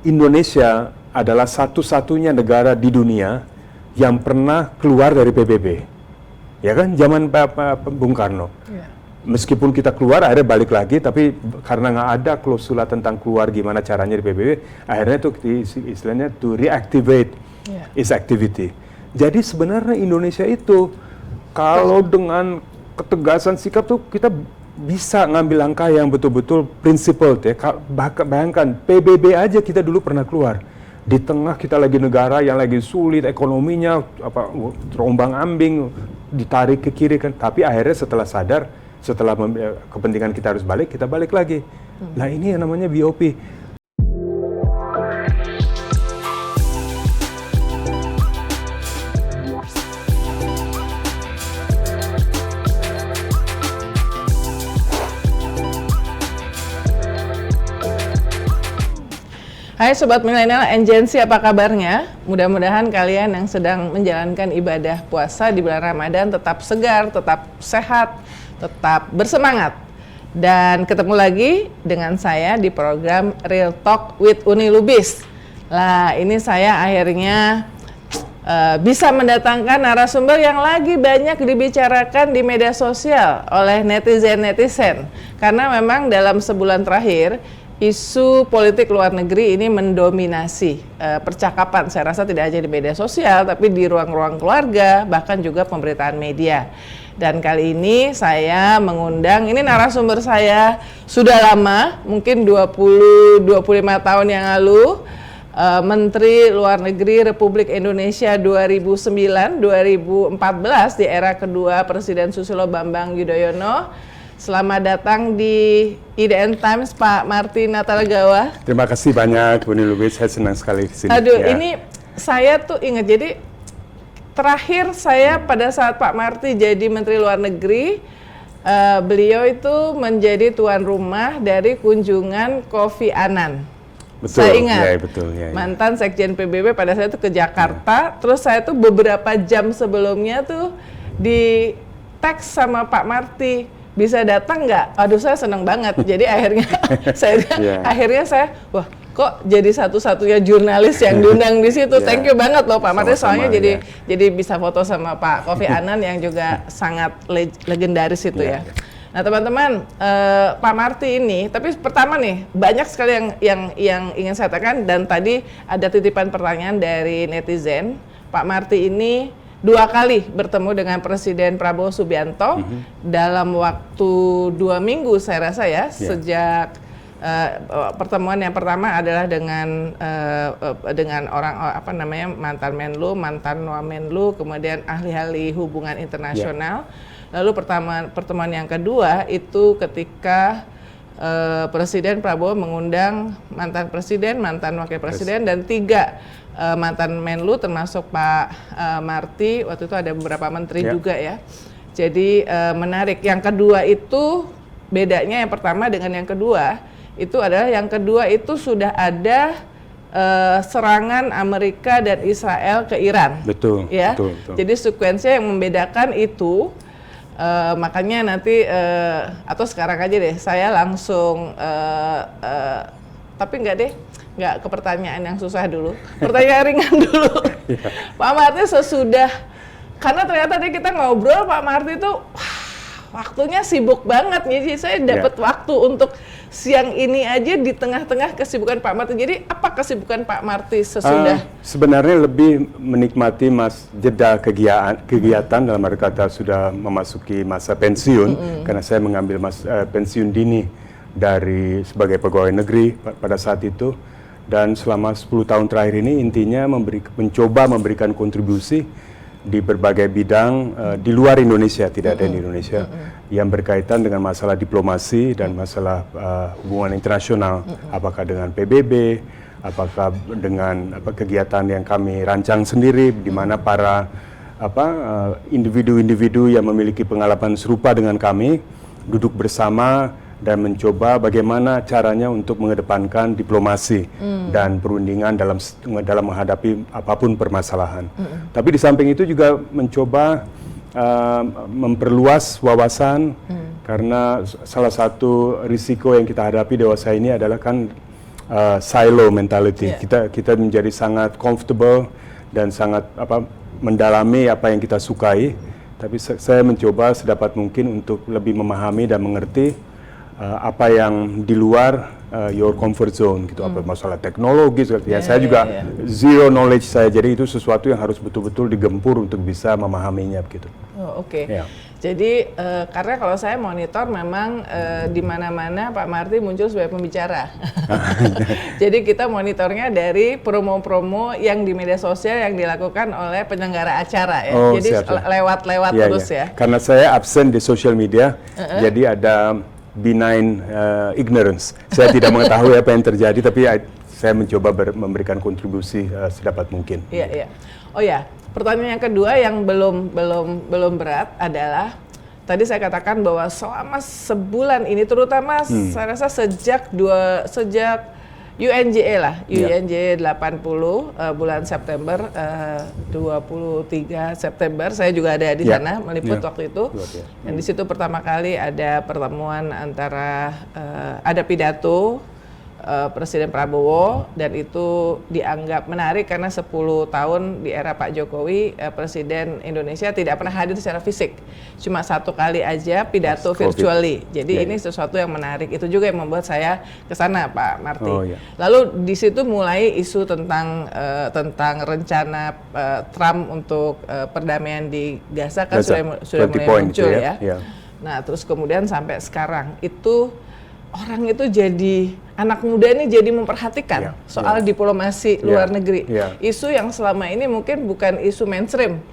Indonesia adalah satu-satunya negara di dunia yang pernah keluar dari PBB. Ya kan, zaman Bung Karno. Yeah. Meskipun kita keluar, akhirnya balik lagi, tapi karena nggak ada klausula tentang keluar gimana caranya di PBB, akhirnya itu istilahnya to reactivate its activity. Jadi sebenarnya Indonesia itu kalau dengan ketegasan sikap tuh kita bisa ngambil langkah yang betul-betul principled ya. Bayangkan PBB aja kita dulu pernah keluar. Di tengah kita lagi negara yang lagi sulit ekonominya, terombang-ambing, ditarik ke kiri kan. Tapi akhirnya setelah sadar, setelah kepentingan kita harus balik, kita balik lagi. Nah ini yang namanya BOP. Hai Sobat Milenial and Gen Z, apa kabarnya? Mudah-mudahan kalian yang sedang menjalankan ibadah puasa di bulan Ramadan tetap segar, tetap sehat, tetap bersemangat. Dan ketemu lagi dengan saya di program Real Talk with Uni Lubis. Lah, ini saya akhirnya bisa mendatangkan narasumber yang lagi banyak dibicarakan di media sosial oleh netizen-netizen. Karena memang dalam sebulan terakhir, isu politik luar negeri ini mendominasi percakapan. Saya rasa tidak hanya di media sosial, tapi di ruang-ruang keluarga, bahkan juga pemberitaan media. Dan kali ini saya mengundang, ini narasumber saya sudah lama, mungkin 20-25 tahun yang lalu, Menteri Luar Negeri Republik Indonesia 2009-2014 di era kedua Presiden Susilo Bambang Yudhoyono. Selamat datang di IDN Times, Pak Marty Natalegawa. Terima kasih banyak, Uni Lubis. Saya senang sekali di sini. Aduh, ya. Ini saya tuh ingat, jadi terakhir saya pada saat Pak Marty jadi Menteri Luar Negeri, beliau itu menjadi tuan rumah dari kunjungan Kofi Annan. Betul, saya ingat, ya, betul, ya, mantan Sekjen PBB pada saat itu ke Jakarta, terus saya tuh beberapa jam sebelumnya tuh di teks sama Pak Marty. Bisa datang nggak? Aduh, saya seneng banget. Jadi akhirnya saya, wah kok jadi satu-satunya jurnalis yang diundang di situ. Thank you banget loh Pak Marty, soalnya jadi bisa foto sama Pak Kofi Annan yang juga sangat legendaris itu ya. Nah teman-teman, Pak Marty ini, tapi pertama nih banyak sekali yang ingin saya tekan, dan tadi ada titipan pertanyaan dari netizen. Pak Marty ini 2 kali bertemu dengan Presiden Prabowo Subianto dalam waktu 2 minggu saya rasa ya, sejak pertemuan yang pertama adalah dengan orang mantan Menlu, mantan Wamenlu, kemudian ahli-ahli hubungan internasional. Lalu pertemuan yang kedua itu ketika Presiden Prabowo mengundang mantan presiden, mantan wakil presiden, dan 3 mantan Menlu termasuk Pak Marty. Waktu itu ada beberapa menteri juga ya. Jadi menarik. Yang kedua itu bedanya yang pertama dengan yang kedua itu adalah yang kedua itu sudah ada serangan Amerika dan Israel ke Iran. Betul. Ya. Betul. Jadi sekuensinya yang membedakan itu. Makanya nanti atau sekarang aja deh saya langsung tapi nggak ke pertanyaan yang susah dulu, pertanyaan ringan dulu. Pak Marty sesudah, karena ternyata tadi kita ngobrol Pak Marty itu waktunya sibuk banget, jadi saya dapat waktu untuk siang ini aja di tengah-tengah kesibukan Pak Marty. Jadi apa kesibukan Pak Marty sesudah? Sebenarnya lebih menikmati jeda kegiatan dalam arti kata sudah memasuki masa pensiun, karena saya mengambil pensiun dini sebagai pegawai negeri pada saat itu. Dan selama 10 tahun terakhir ini intinya mencoba memberikan kontribusi di berbagai bidang di luar Indonesia, tidak ada di Indonesia, yang berkaitan dengan masalah diplomasi dan masalah hubungan internasional, apakah dengan PBB, apakah dengan kegiatan yang kami rancang sendiri, di mana para individu-individu yang memiliki pengalaman serupa dengan kami duduk bersama dan mencoba bagaimana caranya untuk mengedepankan diplomasi dan perundingan dalam menghadapi apapun permasalahan. Tapi di samping itu juga mencoba memperluas wawasan, karena salah satu risiko yang kita hadapi dewasa ini adalah kan silo mentality. Yeah. Kita menjadi sangat comfortable dan sangat mendalami apa yang kita sukai. Tapi saya mencoba sedapat mungkin untuk lebih memahami dan mengerti apa yang di luar your comfort zone gitu, apa masalah teknologi. Saya juga zero knowledge saya, jadi itu sesuatu yang harus betul-betul digempur untuk bisa memahaminya gitu. Oh, oke. Jadi karena kalau saya monitor memang di mana-mana Pak Marty muncul sebagai pembicara. Jadi kita monitornya dari promo-promo yang di media sosial yang dilakukan oleh penyelenggara acara ya. Jadi lewat-lewat terus ya. Karena saya absen di social media, jadi ada benign ignorance. Saya tidak mengetahui apa yang terjadi, tapi saya mencoba memberikan kontribusi sedapat mungkin. Iya. Oh ya. Pertanyaan yang kedua yang belum berat adalah tadi saya katakan bahwa selama sebulan ini terutama saya rasa sejak UNJE lah, UNJE 80 bulan September 23 September saya juga ada di sana meliput waktu itu. Dan di situ pertama kali ada pertemuan antara ada pidato Presiden Prabowo, dan itu dianggap menarik karena 10 tahun di era Pak Jokowi Presiden Indonesia tidak pernah hadir secara fisik, cuma satu kali aja pidato virtually. Jadi ini sesuatu yang menarik, itu juga yang membuat saya ke sana Pak Marty. Lalu di situ mulai isu tentang rencana Trump untuk perdamaian di Gaza kan sudah mulai muncul ya. Nah terus kemudian sampai sekarang itu orang itu jadi, anak muda ini jadi memperhatikan soal diplomasi luar negeri. Isu yang selama ini mungkin bukan isu mainstream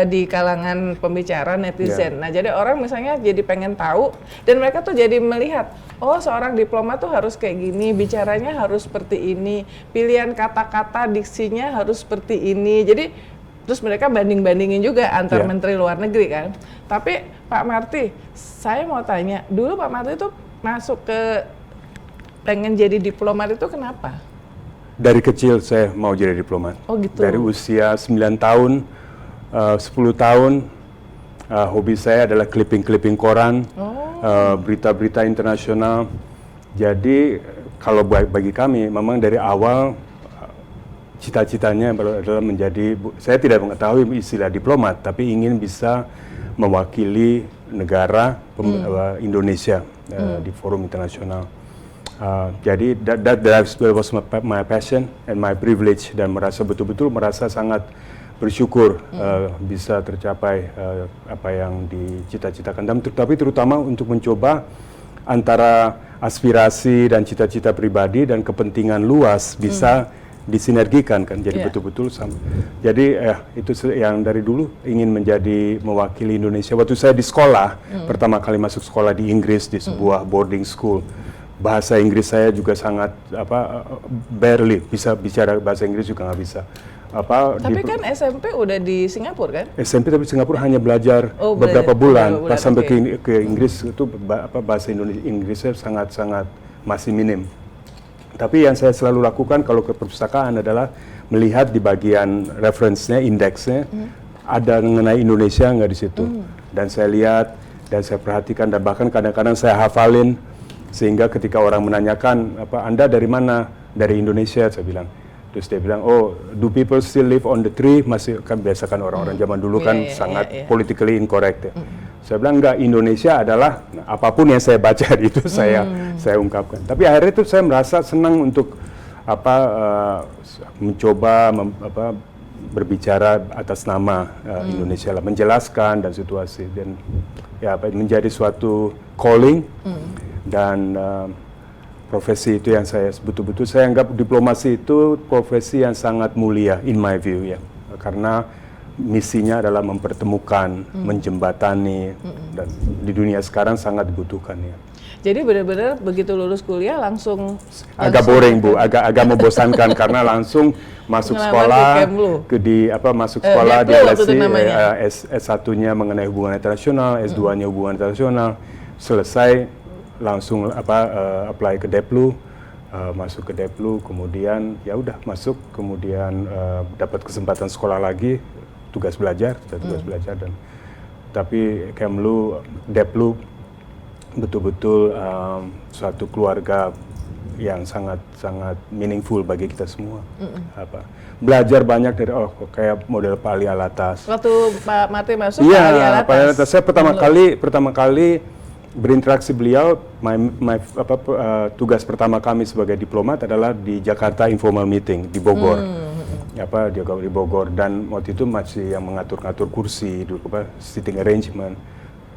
di kalangan pembicara netizen. Nah jadi orang misalnya jadi pengen tahu, dan mereka tuh jadi melihat, oh seorang diplomat tuh harus kayak gini, bicaranya harus seperti ini, pilihan kata-kata diksinya harus seperti ini. Jadi terus mereka banding-bandingin juga antar menteri luar negeri kan. Tapi Pak Marty, saya mau tanya, dulu Pak Marty itu masuk ke pengen jadi diplomat itu kenapa? Dari kecil saya mau jadi diplomat. Oh gitu. Dari usia 9 tahun, 10 tahun, hobi saya adalah clipping koran, berita-berita internasional. Jadi kalau bagi kami, memang dari awal cita-citanya adalah menjadi, saya tidak mengetahui istilah diplomat, tapi ingin bisa mewakili negara Indonesia di forum internasional. Jadi that was my passion and my privilege, dan betul-betul merasa sangat bersyukur bisa tercapai apa yang dicita-citakan. Tapi terutama untuk mencoba antara aspirasi dan cita-cita pribadi dan kepentingan luas bisa disinergikan kan, jadi betul-betul sama. Jadi itu yang dari dulu ingin mewakili Indonesia. Waktu saya di sekolah, pertama kali masuk sekolah di Inggris, di sebuah boarding school, bahasa Inggris saya juga sangat barely bisa bicara bahasa Inggris, juga nggak bisa. Tapi kan SMP udah di Singapura kan? SMP tapi Singapura hanya belajar beberapa bulan. Pas sampai ke Inggris itu bahasa Inggrisnya sangat masih minim. Tapi yang saya selalu lakukan kalau ke perpustakaan adalah melihat di bagian reference-nya, indeksnya, ada mengenai Indonesia nggak di situ. Dan saya lihat, dan saya perhatikan, dan bahkan kadang-kadang saya hafalin, sehingga ketika orang menanyakan, Anda dari mana? Dari Indonesia, saya bilang. Terus dia bilang, oh, do people still live on the tree? Masih, kan biasa kan orang-orang zaman dulu kan sangat politically incorrect ya. Saya bilang enggak, Indonesia adalah apapun yang saya baca itu saya ungkapkan. Tapi akhirnya itu saya merasa senang untuk mencoba berbicara atas nama Indonesia lah, menjelaskan dan situasi, dan ya menjadi suatu calling dan profesi itu yang saya betul-betul saya anggap diplomasi itu profesi yang sangat mulia in my view ya, karena misinya adalah mempertemukan, menjembatani, dan di dunia sekarang sangat dibutuhkan ya. Jadi benar-benar begitu lulus kuliah langsung agak boring Bu, agak membosankan karena langsung masuk sekolah masuk sekolah di LSE, S1-nya mengenai hubungan internasional, S2-nya hubungan internasional, selesai langsung apply ke Deplu, masuk ke Deplu, kemudian ya udah masuk, kemudian dapat kesempatan sekolah lagi, tugas belajar, dan tapi Kemlu, Deplu betul-betul suatu keluarga yang sangat meaningful bagi kita semua. Belajar banyak dari kayak model Pak Ali Alatas. Waktu Pak Marty masuk, Pak Ali Alatas. Pak Ali Alatas. Saya pertama kali berinteraksi beliau. Tugas pertama kami sebagai diplomat adalah di Jakarta informal meeting di Bogor. Di Bogor, dan waktu itu masih yang mengatur-ngatur kursi, sitting arrangement.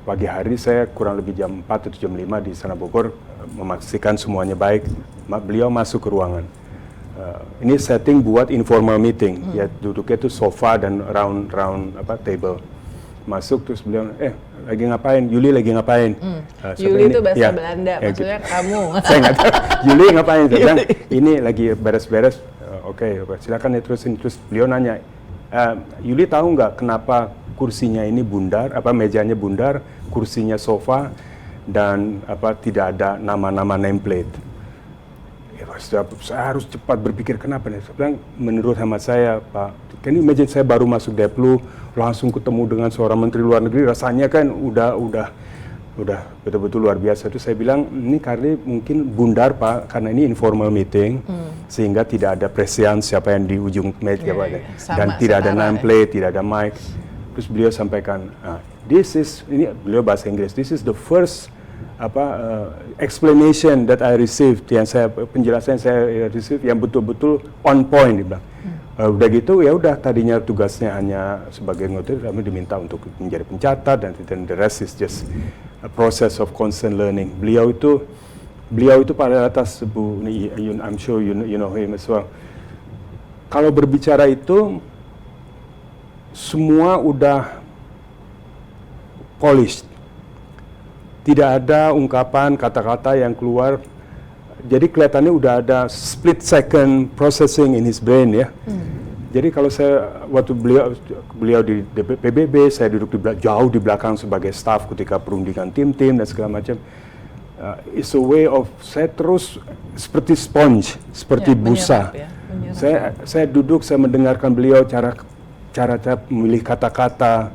Pagi hari saya kurang lebih jam 4 atau jam 5 di sana Bogor, memastikan semuanya baik. Beliau masuk ke ruangan. Ini setting buat informal meeting, ya duduknya itu sofa dan round table. Masuk terus beliau, lagi ngapain? Yuli lagi ngapain? Yuli itu bahasa Belanda, maksudnya kamu. Saya nggak tahu. Yuli ngapain? Saya bilang, ini lagi beres-beres. Oke, silakan ya terusin. Terus beliau nanya, Yuli tahu nggak kenapa kursinya ini bundar, mejanya bundar, kursinya sofa, dan tidak ada nama-nama nameplate. Saya harus cepat berpikir kenapa nih. Saya bilang, menurut hemat saya, Pak, kan imagine saya baru masuk Deplu, langsung ketemu dengan seorang menteri luar negeri, rasanya kan udah betul-betul luar biasa. Itu saya bilang, ini karena mungkin bundar Pak, karena ini informal meeting, sehingga tidak ada presiden siapa yang di ujung meja, dan tidak ada nameplate, tidak ada mic. Terus beliau sampaikan, ini beliau bahasa Inggris, this is the first explanation that I received, penjelasan yang saya receive yang betul-betul on point, dia bilang. Udah gitu ya udah, tadinya tugasnya hanya sebagai ngotor, kami diminta untuk menjadi pencatat, dan the rest is just a process of constant learning. Beliau itu pada atas, Bu, I'm sure you know him as well. Kalau berbicara itu semua udah polished. Tidak ada ungkapan, kata-kata yang keluar. Jadi kelihatannya udah ada split second processing in his brain ya. Jadi kalau waktu beliau di PBB, saya duduk jauh di belakang sebagai staff ketika perundingan tim-tim dan segala macam. It's a way of, saya terus seperti sponge, seperti busa. Saya duduk, saya mendengarkan beliau cara memilih kata-kata,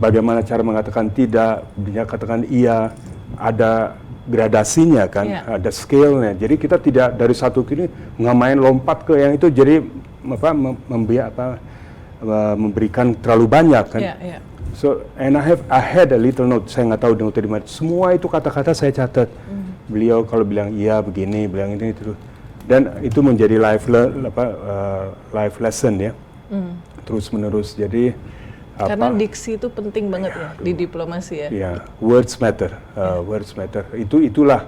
bagaimana cara mengatakan tidak, dia katakan iya, ada gradasinya kan, ada scale-nya. Jadi kita tidak dari satu kini nggak main lompat ke yang itu, jadi memberikan terlalu banyak kan. So, and I had a little note, saya nggak tahu note di mana. Semua itu kata-kata saya catat. Beliau kalau bilang iya begini, bilang ini itu, dan itu menjadi life lesson ya. Terus menerus. Jadi karena diksi itu penting banget ya di diplomasi ya. Iya, words matter. Words matter. Itulah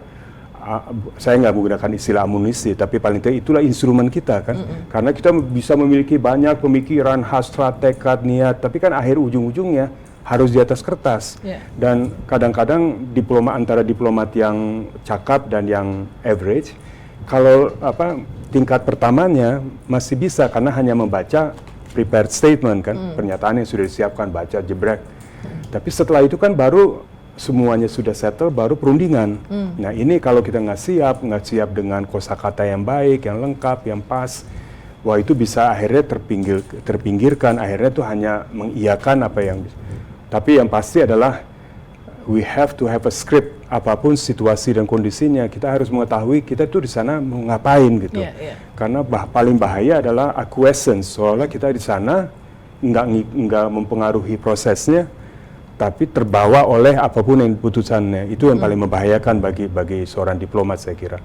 saya nggak menggunakan istilah amunisi, tapi paling tidak itulah instrumen kita kan. Karena kita bisa memiliki banyak pemikiran, hasrat, tekad, niat, tapi kan akhir ujung-ujungnya harus di atas kertas. Dan kadang-kadang antara diplomat yang cakap dan yang average, kalau tingkat pertamanya masih bisa karena hanya membaca prepared statement kan, pernyataan yang sudah disiapkan, baca jebrek. Tapi setelah itu kan baru semuanya sudah settle, baru perundingan. Nah ini kalau kita nggak siap dengan kosakata yang baik, yang lengkap, yang pas, wah itu bisa akhirnya terpinggirkan, akhirnya itu hanya mengiyakan apa yang. Tapi yang pasti adalah we have to have a script, apapun situasi dan kondisinya, kita harus mengetahui kita tuh di sana mau ngapain gitu. Karena paling bahaya adalah acquiescence, soalnya kita di sana nggak mempengaruhi prosesnya, tapi terbawa oleh apapun yang putusannya. Itu yang paling membahayakan bagi seorang diplomat saya kira.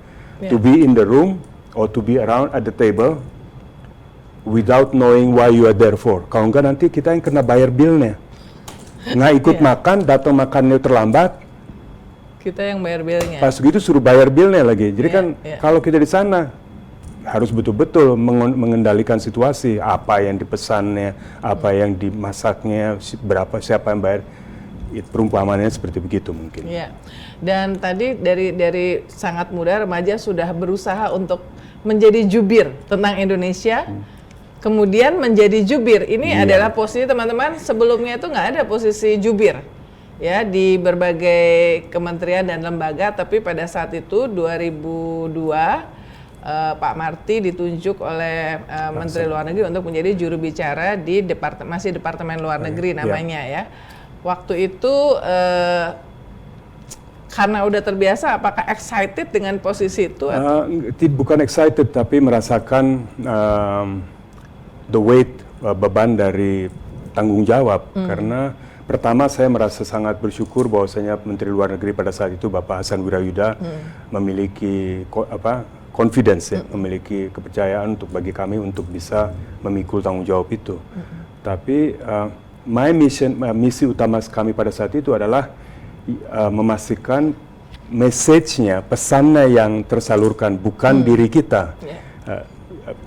To be in the room or to be around at the table without knowing why you are there for. Kalau enggak nanti kita yang kena bayar billnya. Nggak ikut makan, datang makannya terlambat, kita yang bayar billnya. Pas gitu suruh bayar billnya lagi. Jadi kan kalau kita di sana harus betul-betul mengendalikan situasi, apa yang dipesannya, apa yang dimasaknya, siapa yang bayar. Perumpamannya seperti begitu mungkin. Dan tadi dari sangat muda remaja sudah berusaha untuk menjadi jubir tentang Indonesia. Kemudian menjadi jubir, ini adalah posisi teman-teman, sebelumnya itu nggak ada posisi jubir ya di berbagai kementerian dan lembaga, tapi pada saat itu 2002 Pak Marty ditunjuk oleh Menteri Luar Negeri untuk menjadi juru bicara di Departemen Luar Negeri namanya ya. Waktu itu karena udah terbiasa, apakah excited dengan posisi itu? Bukan excited, tapi merasakan the weight, beban dari tanggung jawab. Karena pertama saya merasa sangat bersyukur bahwasanya Menteri Luar Negeri pada saat itu Bapak Hassan Wirayuda memiliki confidence, ya, memiliki kepercayaan untuk bagi kami untuk bisa memikul tanggung jawab itu. Tapi misi utama kami pada saat itu adalah memastikan message-nya, pesannya yang tersalurkan, bukan diri kita.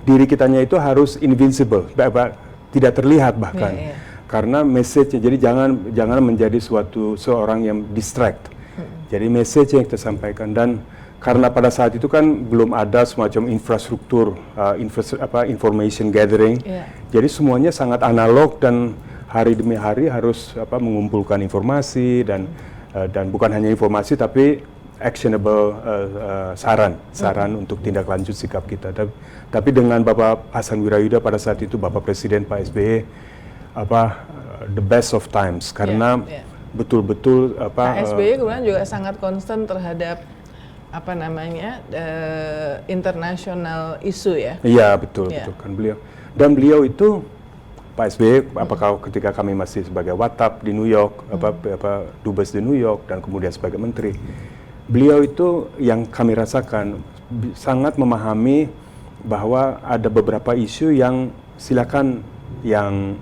Diri kitanya itu harus invincible, tidak terlihat bahkan. Karena message-nya, jadi jangan menjadi seorang yang distract. Jadi message yang kita sampaikan, dan karena pada saat itu kan belum ada semacam infrastruktur, information gathering, jadi semuanya sangat analog dan hari demi hari harus mengumpulkan informasi dan bukan hanya informasi tapi actionable saran untuk tindak lanjut sikap kita. Tapi dengan Bapak Hassan Wirayuda pada saat itu, Bapak Presiden Pak SBY, the best of times, karena betul-betul Pak SBY kemudian juga sangat concern terhadap international issue, ya. Iya, betul kan beliau. Dan beliau itu Pak SBY, apakah ketika kami masih sebagai Watap di New York, Dubes di New York, dan kemudian sebagai menteri, beliau itu yang kami rasakan sangat memahami bahwa ada beberapa isu yang silakan yang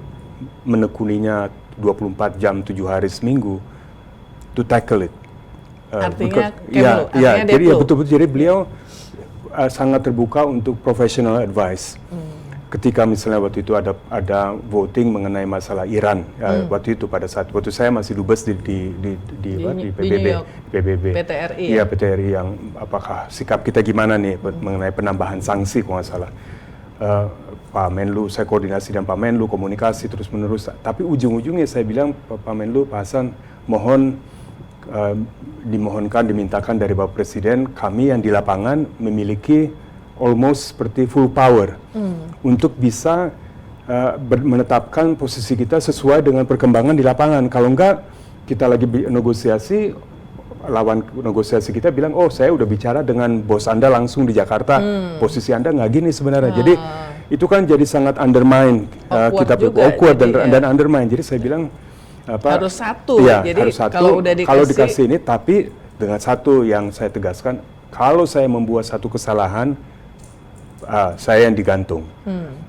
menekuninya 24 jam 7 hari seminggu to tackle it. Artinya jadi betul-betul, jadi beliau sangat terbuka untuk professional advice. Ketika misalnya waktu itu ada voting mengenai masalah Iran, waktu itu pada saat saya masih dubes di PBB, PTRI. Iya, PTRI, yang apakah sikap kita gimana nih mengenai penambahan sanksi kalau nggak salah. Pak Menlu, saya koordinasi dengan Pak Menlu, komunikasi terus menerus. Tapi ujung-ujungnya saya bilang, Pak Menlu, Pak Hasan, mohon dimintakan dari Bapak Presiden, kami yang di lapangan memiliki almost seperti full power untuk bisa menetapkan posisi kita sesuai dengan perkembangan di lapangan. Kalau enggak, kita lagi negosiasi, lawan negosiasi kita bilang, oh saya udah bicara dengan bos Anda langsung di Jakarta, posisi Anda nggak gini sebenarnya. Jadi itu kan jadi sangat undermine, kita awkward dan undermine. Jadi saya bilang, harus satu, ya, jadi harus satu, kalau dikasih ini, tapi dengan satu yang saya tegaskan, kalau saya membuat satu kesalahan, saya yang digantung.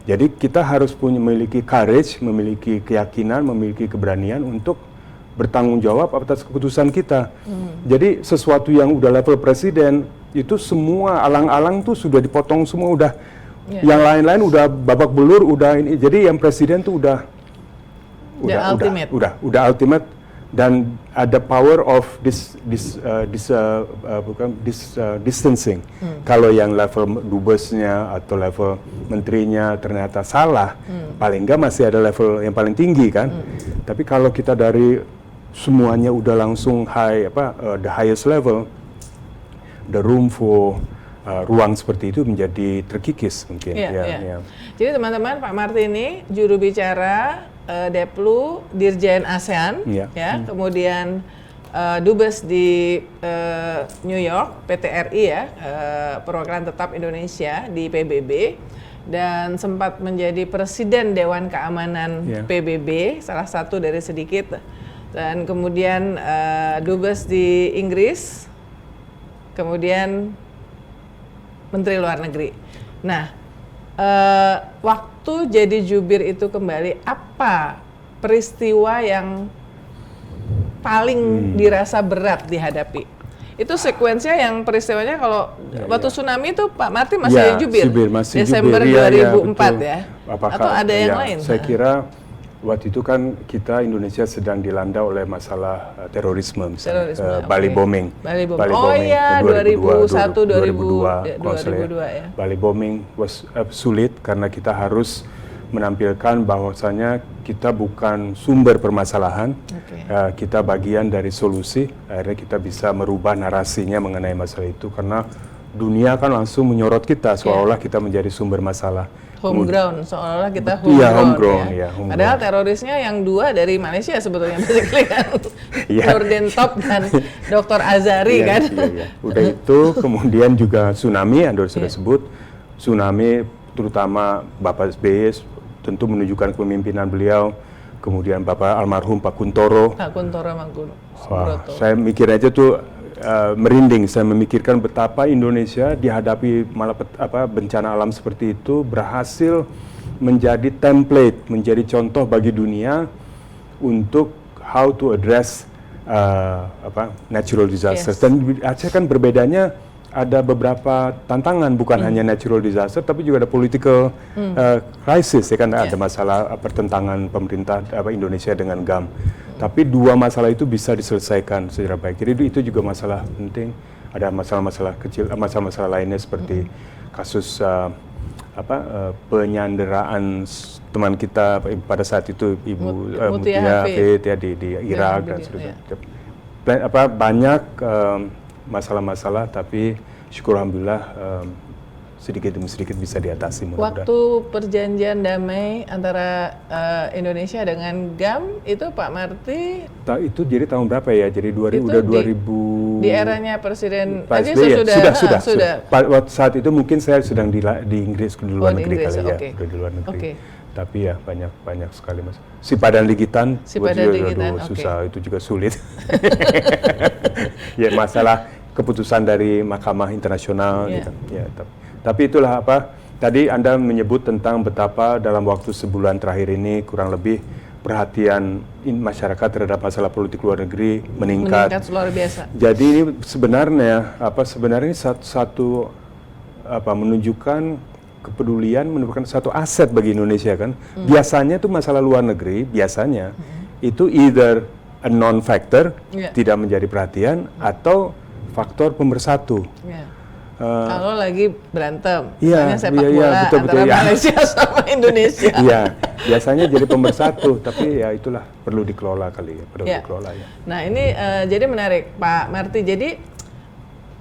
Jadi kita harus memiliki courage, memiliki keyakinan, memiliki keberanian untuk bertanggung jawab atas keputusan kita. Jadi sesuatu yang udah level presiden, itu semua alang-alang tuh sudah dipotong semua, udah yang lain-lain udah babak belur, udah ini. Jadi yang presiden tuh udah ultimate, dan ada power of distancing. Kalau yang level dubesnya atau level menterinya ternyata salah, paling enggak masih ada level yang paling tinggi kan. Tapi kalau kita dari semuanya udah langsung the highest level, the room for ruang seperti itu menjadi terkikis mungkin. Jadi teman-teman, Pak Marty ini juru bicara Deplu Dirjen ASEAN, kemudian dubes di New York, PTRI ya, Perwakilan Tetap Indonesia di PBB, dan sempat menjadi Presiden Dewan Keamanan PBB, salah satu dari sedikit, dan kemudian dubes di Inggris, kemudian Menteri Luar Negeri. Nah, waktu jadi jubir itu kembali, apa peristiwa yang paling dirasa berat dihadapi? Itu sekuensinya yang peristiwanya kalau waktu tsunami itu Pak Marty masih jubir, Desember 2004 ya? Atau ada yang lain? Saya kira waktu itu kan kita Indonesia sedang dilanda oleh masalah terorisme, misalnya Bali bombing. Oh iya, 2001, 2002 ya. Bali bombing was sulit karena kita harus menampilkan bahwasanya kita bukan sumber permasalahan, kita bagian dari solusi. Akhirnya kita bisa merubah narasinya mengenai masalah itu, karena dunia kan langsung menyorot kita seolah-olah kita menjadi sumber masalah. Homegrown, seolah-olah kita Iya, homegrown ya. homegrown. Padahal terorisnya yang 2 dari Malaysia sebetulnya basically kan. Nurdin Top dan Dr. Azari kan. Iya. Udah itu kemudian juga tsunami, Anda sudah sebut. Tsunami terutama Bapak SBY tentu menunjukkan kepemimpinan beliau. Kemudian Bapak almarhum Pak Kuntoro. Pak Kuntoro Mangkuno. Saya mikir aja tuh merinding, saya memikirkan betapa Indonesia dihadapi bencana alam seperti itu berhasil menjadi template, menjadi contoh bagi dunia untuk how to address natural disasters. Dan di Aceh kan berbedanya ada beberapa tantangan, bukan hanya natural disaster, tapi juga ada political crisis, ya kan, ada masalah pertentangan pemerintah Indonesia dengan GAM. Tapi 2 masalah itu bisa diselesaikan secara baik. Jadi itu juga masalah penting. Ada masalah-masalah kecil, masalah-masalah lainnya seperti kasus penyanderaan teman kita pada saat itu Ibu Mutia Hafid ya di Irak dan seterusnya. Banyak masalah-masalah, tapi syukur alhamdulillah sedikit demi sedikit bisa diatasi. Waktu perjanjian damai antara Indonesia dengan GAM itu Pak Marty itu jadi tahun berapa ya? Jadi 2000 di eranya Presiden Pak SBY sudah. Waktu saat itu mungkin saya sedang di Inggris, di luar negeri kali ya, udah di luar negeri. Tapi ya banyak sekali mas. Sipadan Ligitan, susah, itu juga sulit. Ya masalah keputusan dari Mahkamah Internasional gitu. Ya, tapi itulah tadi Anda menyebut tentang betapa dalam waktu sebulan terakhir ini kurang lebih perhatian masyarakat terhadap masalah politik luar negeri meningkat luar biasa. Jadi ini sebenarnya satu menunjukkan kepedulian, menunjukkan satu aset bagi Indonesia kan. Biasanya tuh masalah luar negeri itu either a non factor, tidak menjadi perhatian, atau faktor pemersatu. Kalau lagi berantem, misalnya sepak bola antara Malaysia sama Indonesia. Iya, biasanya jadi pemersatu, tapi ya itulah perlu dikelola kali ya, dikelola ya. Nah ini jadi menarik Pak Marty. Jadi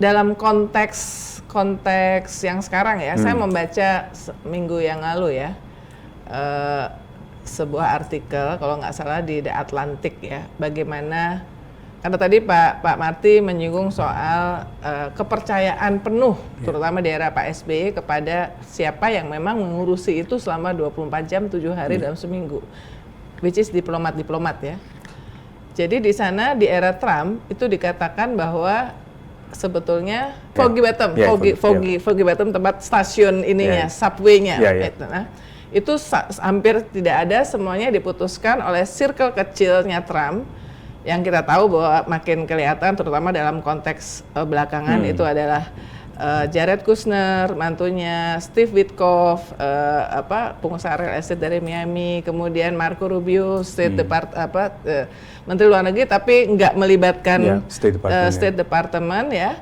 dalam konteks yang sekarang ya, saya membaca minggu yang lalu ya sebuah artikel kalau nggak salah di The Atlantic ya, bagaimana karena tadi Pak Marty menyinggung soal kepercayaan penuh, terutama di era Pak SBY kepada siapa yang memang mengurusi itu selama 24 jam 7 hari dalam seminggu, which is diplomat ya. Jadi di sana di era Trump itu dikatakan bahwa sebetulnya Foggy Bottom tempat stasiun ininya, subway-nya, nah, itu hampir tidak ada, semuanya diputuskan oleh circle kecilnya Trump. Yang kita tahu bahwa makin kelihatan terutama dalam konteks belakangan itu adalah Jared Kushner, mantunya Steve Witkoff, pengusaha real estate dari Miami, kemudian Marco Rubio, Menteri Luar Negeri, tapi nggak melibatkan State Department ya.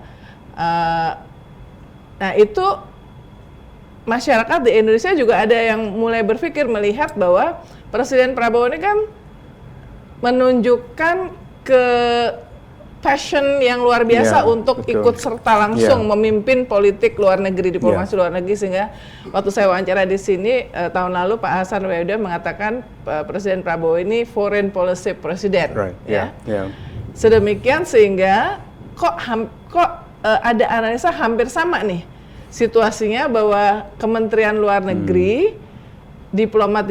Nah itu masyarakat di Indonesia juga ada yang mulai berpikir melihat bahwa Presiden Prabowo ini kan menunjukkan ke passion yang luar biasa untuk ikut serta langsung memimpin politik luar negeri, diplomasi luar negeri, sehingga waktu saya wawancara di sini tahun lalu Pak Hasan Wahida mengatakan Presiden Prabowo ini foreign policy president, sedemikian sehingga kok ada analisa hampir sama nih situasinya bahwa Kementerian Luar Negeri diplomat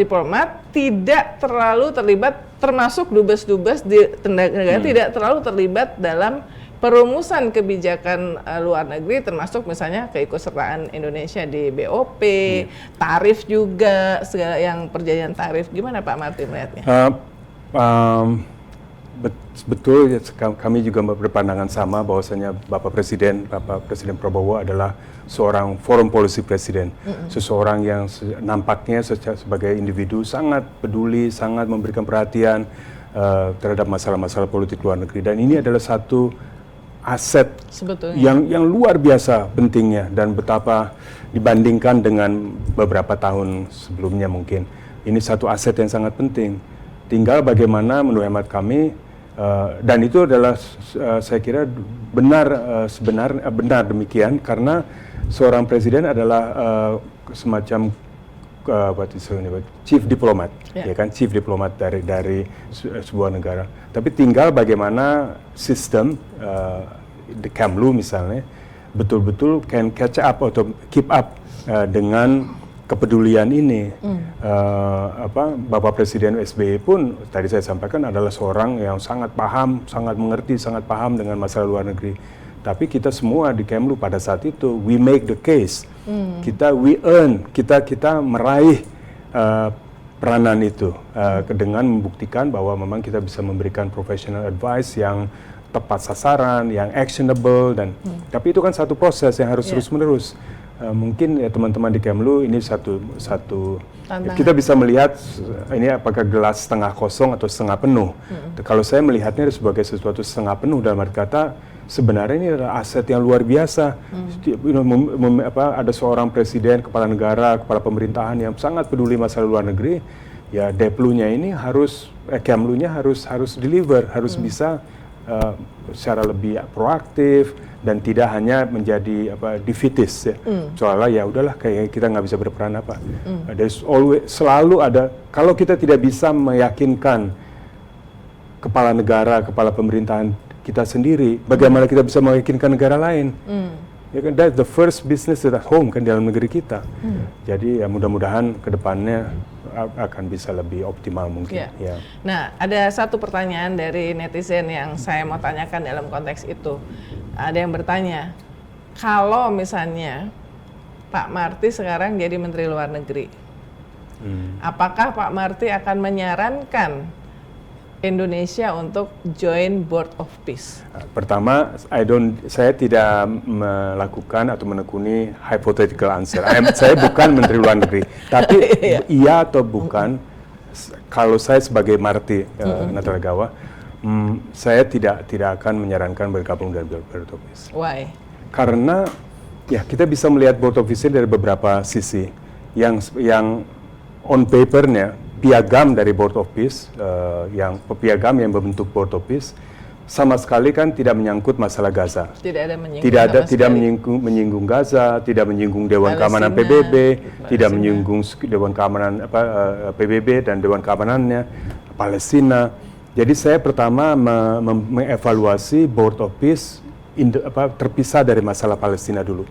tidak terlalu terlibat, termasuk dubes-dubes di negara tidak terlalu terlibat dalam perumusan kebijakan luar negeri, termasuk misalnya keikutsertaan Indonesia di BOP, tarif juga, segala yang perjanjian tarif. Gimana Pak Marty melihatnya? Betul, kami juga berpandangan sama bahwasanya Bapak Presiden Prabowo adalah seorang foreign policy president, seseorang yang nampaknya sebagai individu sangat peduli, sangat memberikan perhatian terhadap masalah-masalah politik luar negeri, dan ini adalah satu aset yang luar biasa pentingnya, dan betapa dibandingkan dengan beberapa tahun sebelumnya mungkin ini satu aset yang sangat penting. Tinggal bagaimana menurut hemat kami Dan itu adalah saya kira benar demikian, karena seorang presiden adalah semacam chief diplomat, ya kan, chief diplomat dari sebuah negara. Tapi tinggal bagaimana sistem the Kemlu misalnya betul-betul can catch up atau keep up dengan kepedulian ini. Bapak Presiden SBY pun tadi saya sampaikan adalah seorang yang sangat paham, sangat mengerti, sangat paham dengan masalah luar negeri. Tapi kita semua di Kemlu pada saat itu we make the case, kita meraih peranan itu dengan membuktikan bahwa memang kita bisa memberikan professional advice yang tepat sasaran, yang actionable, dan tapi itu kan satu proses yang harus terus-menerus. Mungkin ya teman-teman di Kemlu ini satu kita bisa melihat ini apakah gelas setengah kosong atau setengah penuh. Kalau saya melihatnya sebagai sesuatu setengah penuh, dalam arti kata sebenarnya ini adalah aset yang luar biasa. Ada seorang presiden, kepala negara, kepala pemerintahan yang sangat peduli masalah luar negeri. Ya Deplunya ini Kemlunya harus deliver, harus bisa secara lebih proaktif dan tidak hanya menjadi defeatist ya. Soalnya ya udahlah kayak kita nggak bisa berperan apa. There's always, selalu ada, kalau kita tidak bisa meyakinkan kepala negara, kepala pemerintahan kita sendiri, bagaimana kita bisa meyakinkan negara lain? Ya kan, that's the first business at home kan, dalam negeri kita. Jadi ya mudah-mudahan kedepannya akan bisa lebih optimal mungkin. Ya. Nah, ada satu pertanyaan dari netizen yang saya mau tanyakan dalam konteks itu. Ada yang bertanya, kalau misalnya Pak Marty sekarang jadi Menteri Luar Negeri, apakah Pak Marty akan menyarankan Indonesia untuk join Board of Peace? Pertama, saya tidak melakukan atau menekuni hypothetical answer. Saya bukan Menteri Luar Negeri, tapi iya atau bukan, kalau saya sebagai Marty Natalegawa, saya tidak akan menyarankan bergabung dengan Board of Peace. Why? Karena ya kita bisa melihat Board of Peace dari beberapa sisi. Yang on papernya piagam dari Board of Peace, piagam yang membentuk Board of Peace sama sekali kan tidak menyangkut masalah Gaza. Tidak menyinggung Gaza, tidak menyinggung Dewan Keamanan PBB, tidak menyinggung Dewan Keamanan PBB dan Dewan Keamanannya Palestina. Jadi saya pertama mengevaluasi Board of Peace terpisah dari masalah Palestina dulu.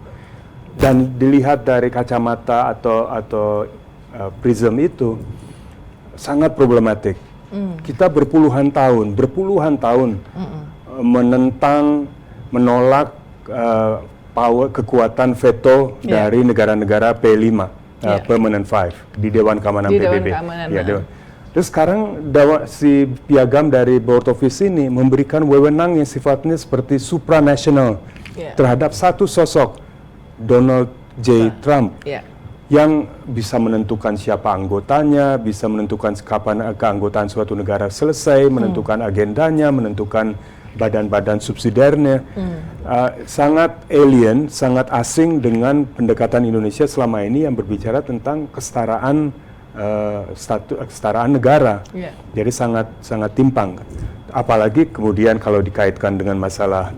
Dan dilihat dari kacamata atau prism itu sangat problematik. Kita berpuluhan tahun menolak kekuatan veto dari negara-negara P5, Permanent Five di Dewan Keamanan PBB. Terus sekarang si piagam dari Board of Peace ini memberikan wewenang yang sifatnya seperti supranational terhadap satu sosok, Donald J. Trump. Yang bisa menentukan siapa anggotanya, bisa menentukan kapan keanggotaan suatu negara selesai, menentukan agendanya, menentukan badan-badan subsidiarnya. Sangat alien, sangat asing dengan pendekatan Indonesia selama ini yang berbicara tentang kesetaraan negara. Jadi sangat timpang. Apalagi kemudian kalau dikaitkan dengan masalah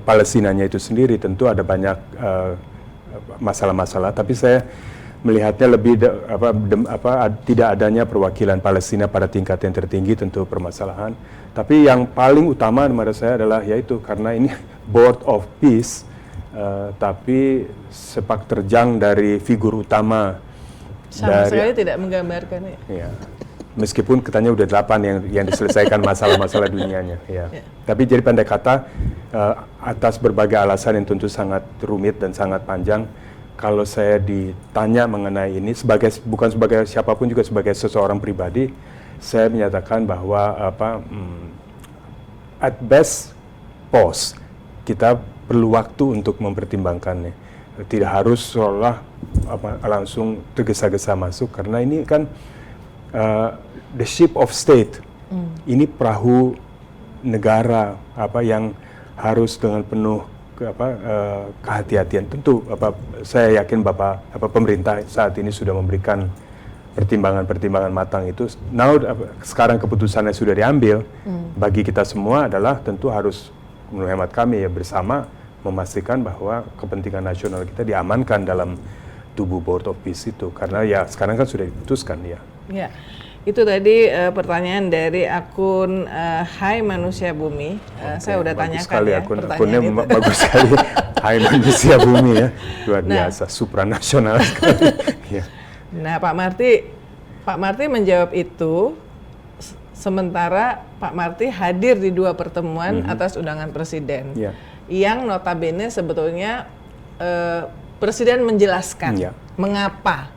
Palestinanya itu sendiri, tentu ada banyak masalah-masalah, tapi saya melihatnya lebih tidak adanya perwakilan Palestina pada tingkat yang tertinggi tentu permasalahan. Tapi yang paling utama menurut saya adalah yaitu karena ini Board of Peace, tapi sepak terjang dari figur utama sama sekali tidak menggambarkan ya. Meskipun katanya udah 8 yang diselesaikan masalah-masalah dunianya. Tapi jadi pendek kata, atas berbagai alasan yang tentu sangat rumit dan sangat panjang, kalau saya ditanya mengenai ini, bukan sebagai siapapun, juga sebagai seseorang pribadi, saya menyatakan bahwa at best pause, kita perlu waktu untuk mempertimbangkannya. Tidak harus seolah langsung tergesa-gesa masuk, karena ini kan the ship of state, ini perahu negara yang harus dengan penuh kehati-hatian. Tentu saya yakin pemerintah saat ini sudah memberikan pertimbangan matang itu. Now sekarang keputusannya sudah diambil, bagi kita semua adalah tentu harus menurut hemat kami ya bersama memastikan bahwa kepentingan nasional kita diamankan dalam tubuh Board of Peace itu, karena ya sekarang kan sudah diputuskan ya. Ya, itu tadi pertanyaan dari akun Hai Manusia Bumi. Saya udah tanyakan sekali, ya akunnya bagus sekali. Hai Manusia Bumi ya, luar biasa, supranasional sekali. Ya. Nah, Pak Marty menjawab itu, sementara Pak Marty hadir di 2 pertemuan atas undangan Presiden, yang notabene sebetulnya Presiden menjelaskan mengapa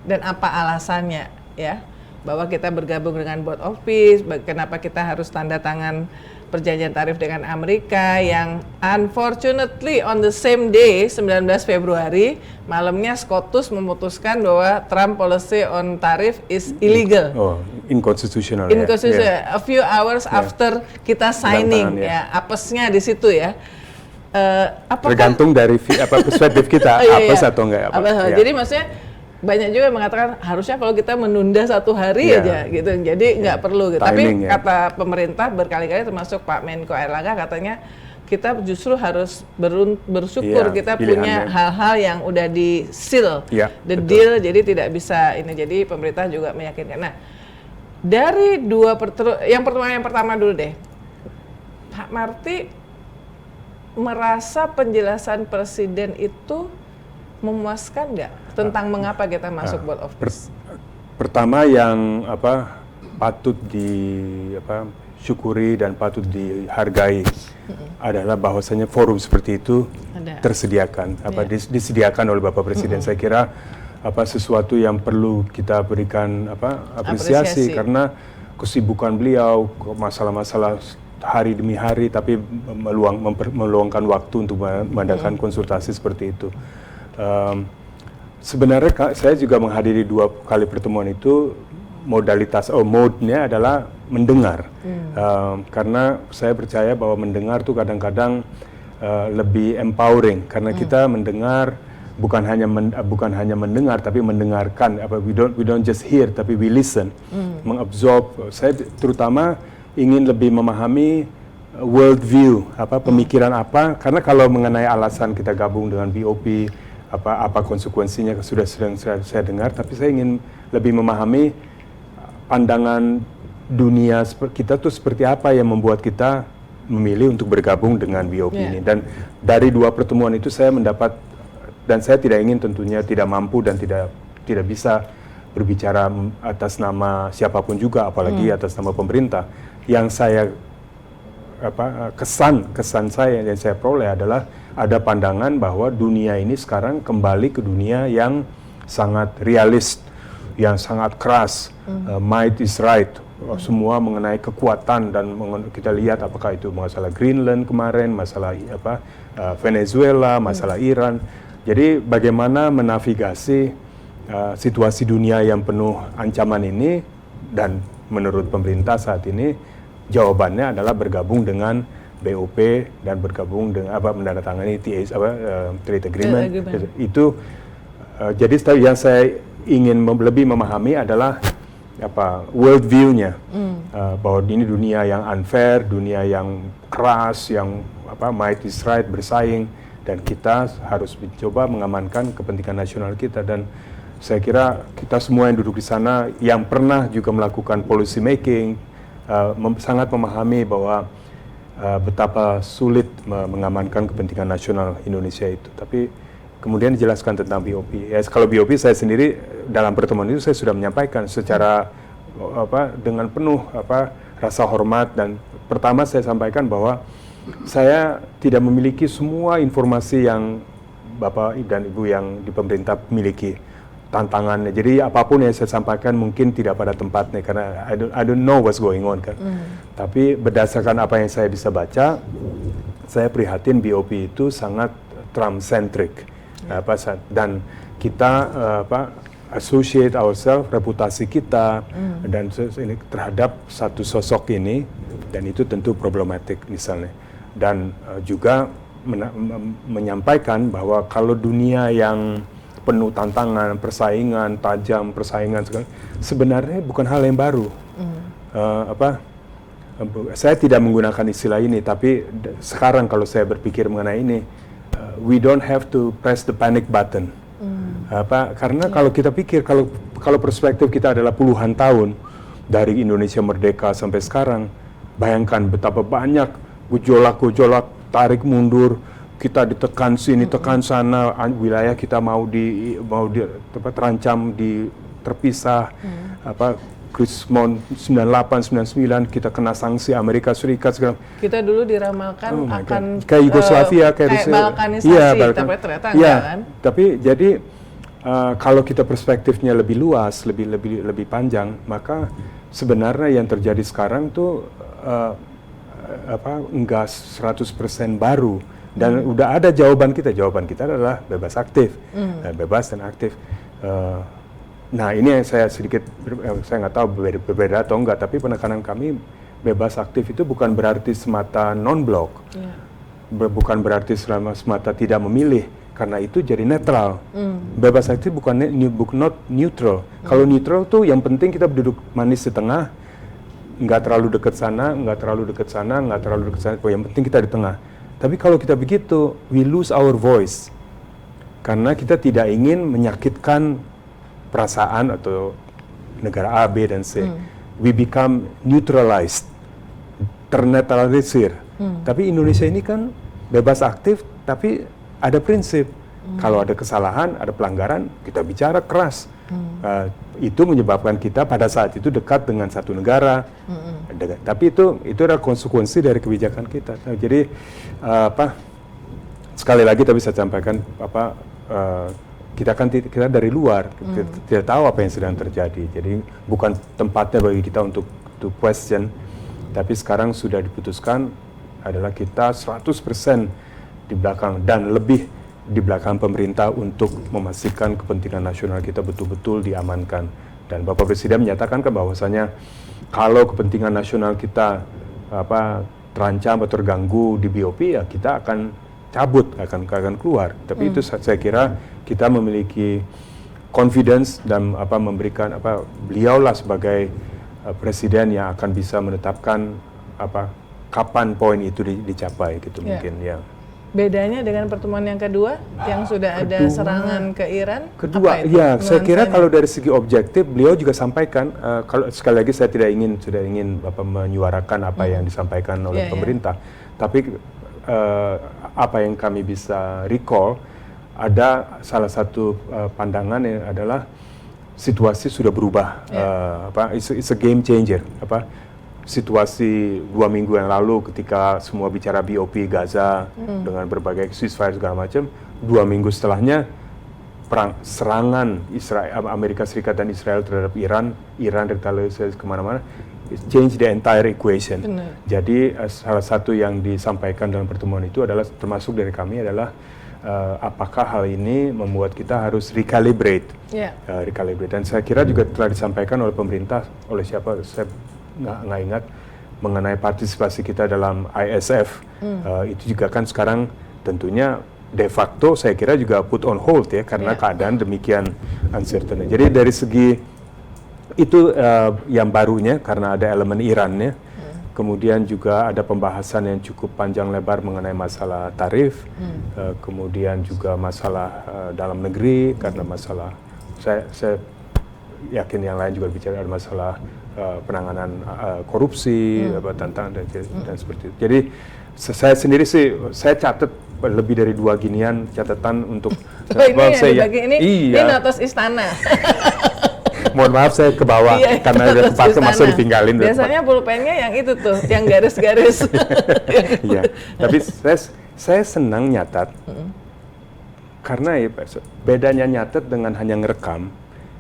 dan apa alasannya ya, bahwa kita bergabung dengan Board of Peace, kenapa kita harus tanda tangan perjanjian tarif dengan Amerika yang unfortunately on the same day 19 Februari malamnya SCOTUS memutuskan bahwa Trump policy on tarif is illegal. Inconstitutional. Inconstitutional. A few hours after kita signing ya, apesnya di situ ya. Tergantung dari perspektif kita, apes atau enggak apa. Jadi maksudnya banyak juga yang mengatakan harusnya kalau kita menunda 1 hari aja gitu, jadi nggak perlu gitu. Tapi kata pemerintah berkali-kali termasuk Pak Menko Airlangga katanya kita justru harus bersyukur kita punya hal-hal yang udah di seal, deal, jadi tidak bisa ini. Jadi pemerintah juga meyakinkan. Nah, dari yang pertama dulu deh, Pak Marty merasa penjelasan Presiden itu memuaskan nggak tentang mengapa kita masuk Board of Peace? Pertama yang patut disyukuri dan patut dihargai adalah bahwasanya forum seperti itu tersediakan, disediakan oleh Bapak Presiden. Saya kira sesuatu yang perlu kita berikan apresiasi karena kesibukan beliau, masalah-masalah hari demi hari, tapi meluangkan waktu untuk mengadakan konsultasi seperti itu. Sebenarnya saya juga menghadiri 2 kali pertemuan itu, mode-nya adalah mendengar, karena saya percaya bahwa mendengar tuh kadang-kadang lebih empowering, karena kita mendengar bukan hanya mendengar tapi mendengarkan. We don't just hear tapi we listen, mengabsorb. Saya terutama ingin lebih memahami world view, pemikiran karena kalau mengenai alasan kita gabung dengan BOP, apa konsekuensinya sudah saya dengar, tapi saya ingin lebih memahami pandangan dunia kita tuh seperti apa yang membuat kita memilih untuk bergabung dengan BOP ini. Dan dari 2 pertemuan itu saya mendapat, dan saya tidak ingin tentunya tidak mampu dan tidak bisa berbicara atas nama siapapun juga, apalagi atas nama pemerintah. Yang saya kesan saya yang saya peroleh adalah ada pandangan bahwa dunia ini sekarang kembali ke dunia yang sangat realis, yang sangat keras, might is right, semua mengenai kekuatan, dan kita lihat apakah itu masalah Greenland kemarin, masalah Venezuela, masalah Iran. Jadi bagaimana menavigasi situasi dunia yang penuh ancaman ini, dan menurut pemerintah saat ini jawabannya adalah bergabung dengan BOP dan bergabung dengan menandatangani trade agreement. Itu jadi yang saya ingin lebih memahami adalah world view-nya, bahwa ini dunia yang unfair, dunia yang keras, yang might is right, bersaing, dan kita harus mencoba mengamankan kepentingan nasional kita. Dan saya kira kita semua yang duduk di sana yang pernah juga melakukan policy making sangat memahami bahwa betapa sulit mengamankan kepentingan nasional Indonesia itu. Tapi kemudian dijelaskan tentang BOP. Kalau BOP saya sendiri dalam pertemuan itu saya sudah menyampaikan secara dengan penuh rasa hormat, dan pertama saya sampaikan bahwa saya tidak memiliki semua informasi yang Bapak dan Ibu yang di pemerintah miliki. Tantangannya, jadi apapun yang saya sampaikan mungkin tidak pada tempatnya karena I don't know what's going on kan. Tapi berdasarkan apa yang saya bisa baca, saya prihatin BOP itu sangat Trump-centric, dan kita associate ourselves, reputasi kita dan terhadap satu sosok ini, dan itu tentu problematik misalnya. Dan juga menyampaikan bahwa kalau dunia yang penuh tantangan, persaingan, tajam, persaingan segala. Sebenarnya bukan hal yang baru. Saya tidak menggunakan istilah ini, tapi sekarang kalau saya berpikir mengenai ini, we don't have to press the panic button. Karena kalau kita pikir, kalau perspektif kita adalah puluhan tahun dari Indonesia merdeka sampai sekarang, bayangkan betapa banyak gejolak, tarik mundur, kita ditekan sini, tekan sana, wilayah kita mau terancam, terpisah, Krismon 98, 99 kita kena sanksi Amerika Serikat segala. Kita dulu diramalkan akan kayak Yugoslavia, kayak balkanisasi, tapi ternyata enggak kan? Tapi jadi kalau kita perspektifnya lebih luas, lebih panjang, maka sebenarnya yang terjadi sekarang tuh enggak 100% baru. Dan udah ada jawaban kita adalah bebas aktif, bebas dan aktif. Nah ini yang saya nggak tahu berbeda atau enggak, tapi penekanan kami bebas aktif itu bukan berarti semata non-blok, bukan berarti semata tidak memilih, karena itu jadi netral. Bebas aktif bukan not neutral. Kalau neutral tuh yang penting kita duduk manis di tengah, nggak terlalu dekat sana, nggak terlalu dekat sana, nggak terlalu dekat sana, yang penting kita di tengah. Tapi kalau kita begitu, we lose our voice, karena kita tidak ingin menyakitkan perasaan atau negara A, B, dan C. We become neutralized, ternetralisir. Tapi Indonesia ini kan bebas aktif, tapi ada prinsip. Kalau ada kesalahan, ada pelanggaran, kita bicara keras. Itu menyebabkan kita pada saat itu dekat dengan satu negara. Tapi itu adalah konsekuensi dari kebijakan kita. Jadi sekali lagi tapi saya sampaikan kita dari luar, kita tidak tahu apa yang sedang terjadi. Jadi bukan tempatnya bagi kita untuk to question, tapi sekarang sudah diputuskan adalah kita 100% di belakang dan lebih di belakang pemerintah untuk memastikan kepentingan nasional kita betul-betul diamankan. Dan Bapak Presiden menyatakan bahwasanya kalau kepentingan nasional kita terancam atau terganggu di BOP, ya kita akan cabut, akan keluar. Tapi itu saya kira kita memiliki confidence dan memberikan beliaulah sebagai presiden yang akan bisa menetapkan kapan poin itu dicapai gitu mungkin ya. Bedanya dengan pertemuan yang kedua yang sudah ada serangan ke Iran? Kedua, ya saya kira kalau dari segi objektif beliau juga sampaikan, kalau sekali lagi saya tidak ingin menyuarakan apa yang disampaikan oleh pemerintah, tapi apa yang kami bisa recall, ada salah satu pandangan yang adalah situasi sudah berubah, it's a game changer. Situasi 2 minggu yang lalu ketika semua bicara BOP Gaza dengan berbagai ceasefire segala macam, 2 minggu setelahnya serangan Amerika Serikat dan Israel terhadap Iran retaliasi kemana-mana, change the entire equation. Benar. Jadi salah satu yang disampaikan dalam pertemuan itu adalah, termasuk dari kami adalah apakah hal ini membuat kita harus recalibrate. Dan saya kira juga telah disampaikan oleh pemerintah, oleh siapa saya nggak ingat, mengenai partisipasi kita dalam ISF. Itu juga kan sekarang tentunya de facto saya kira juga put on hold ya, karena keadaan demikian uncertain. Jadi dari segi itu yang barunya, karena ada elemen Irannya. Kemudian juga ada pembahasan yang cukup panjang lebar mengenai masalah tarif, kemudian juga masalah dalam negeri, karena masalah saya yakin yang lain juga bicara ada masalah penanganan korupsi, tantangan dan seperti itu. Jadi saya sendiri sih, saya catat lebih dari 2 ginian catatan untuk ini notos istana. Mohon maaf saya ke bawah karena ada tempatnya masih ditinggalin. Biasanya pulpennya yang itu tuh, yang garis-garis. Iya, tapi saya senang nyatat karena bedanya nyatat dengan hanya ngerekam.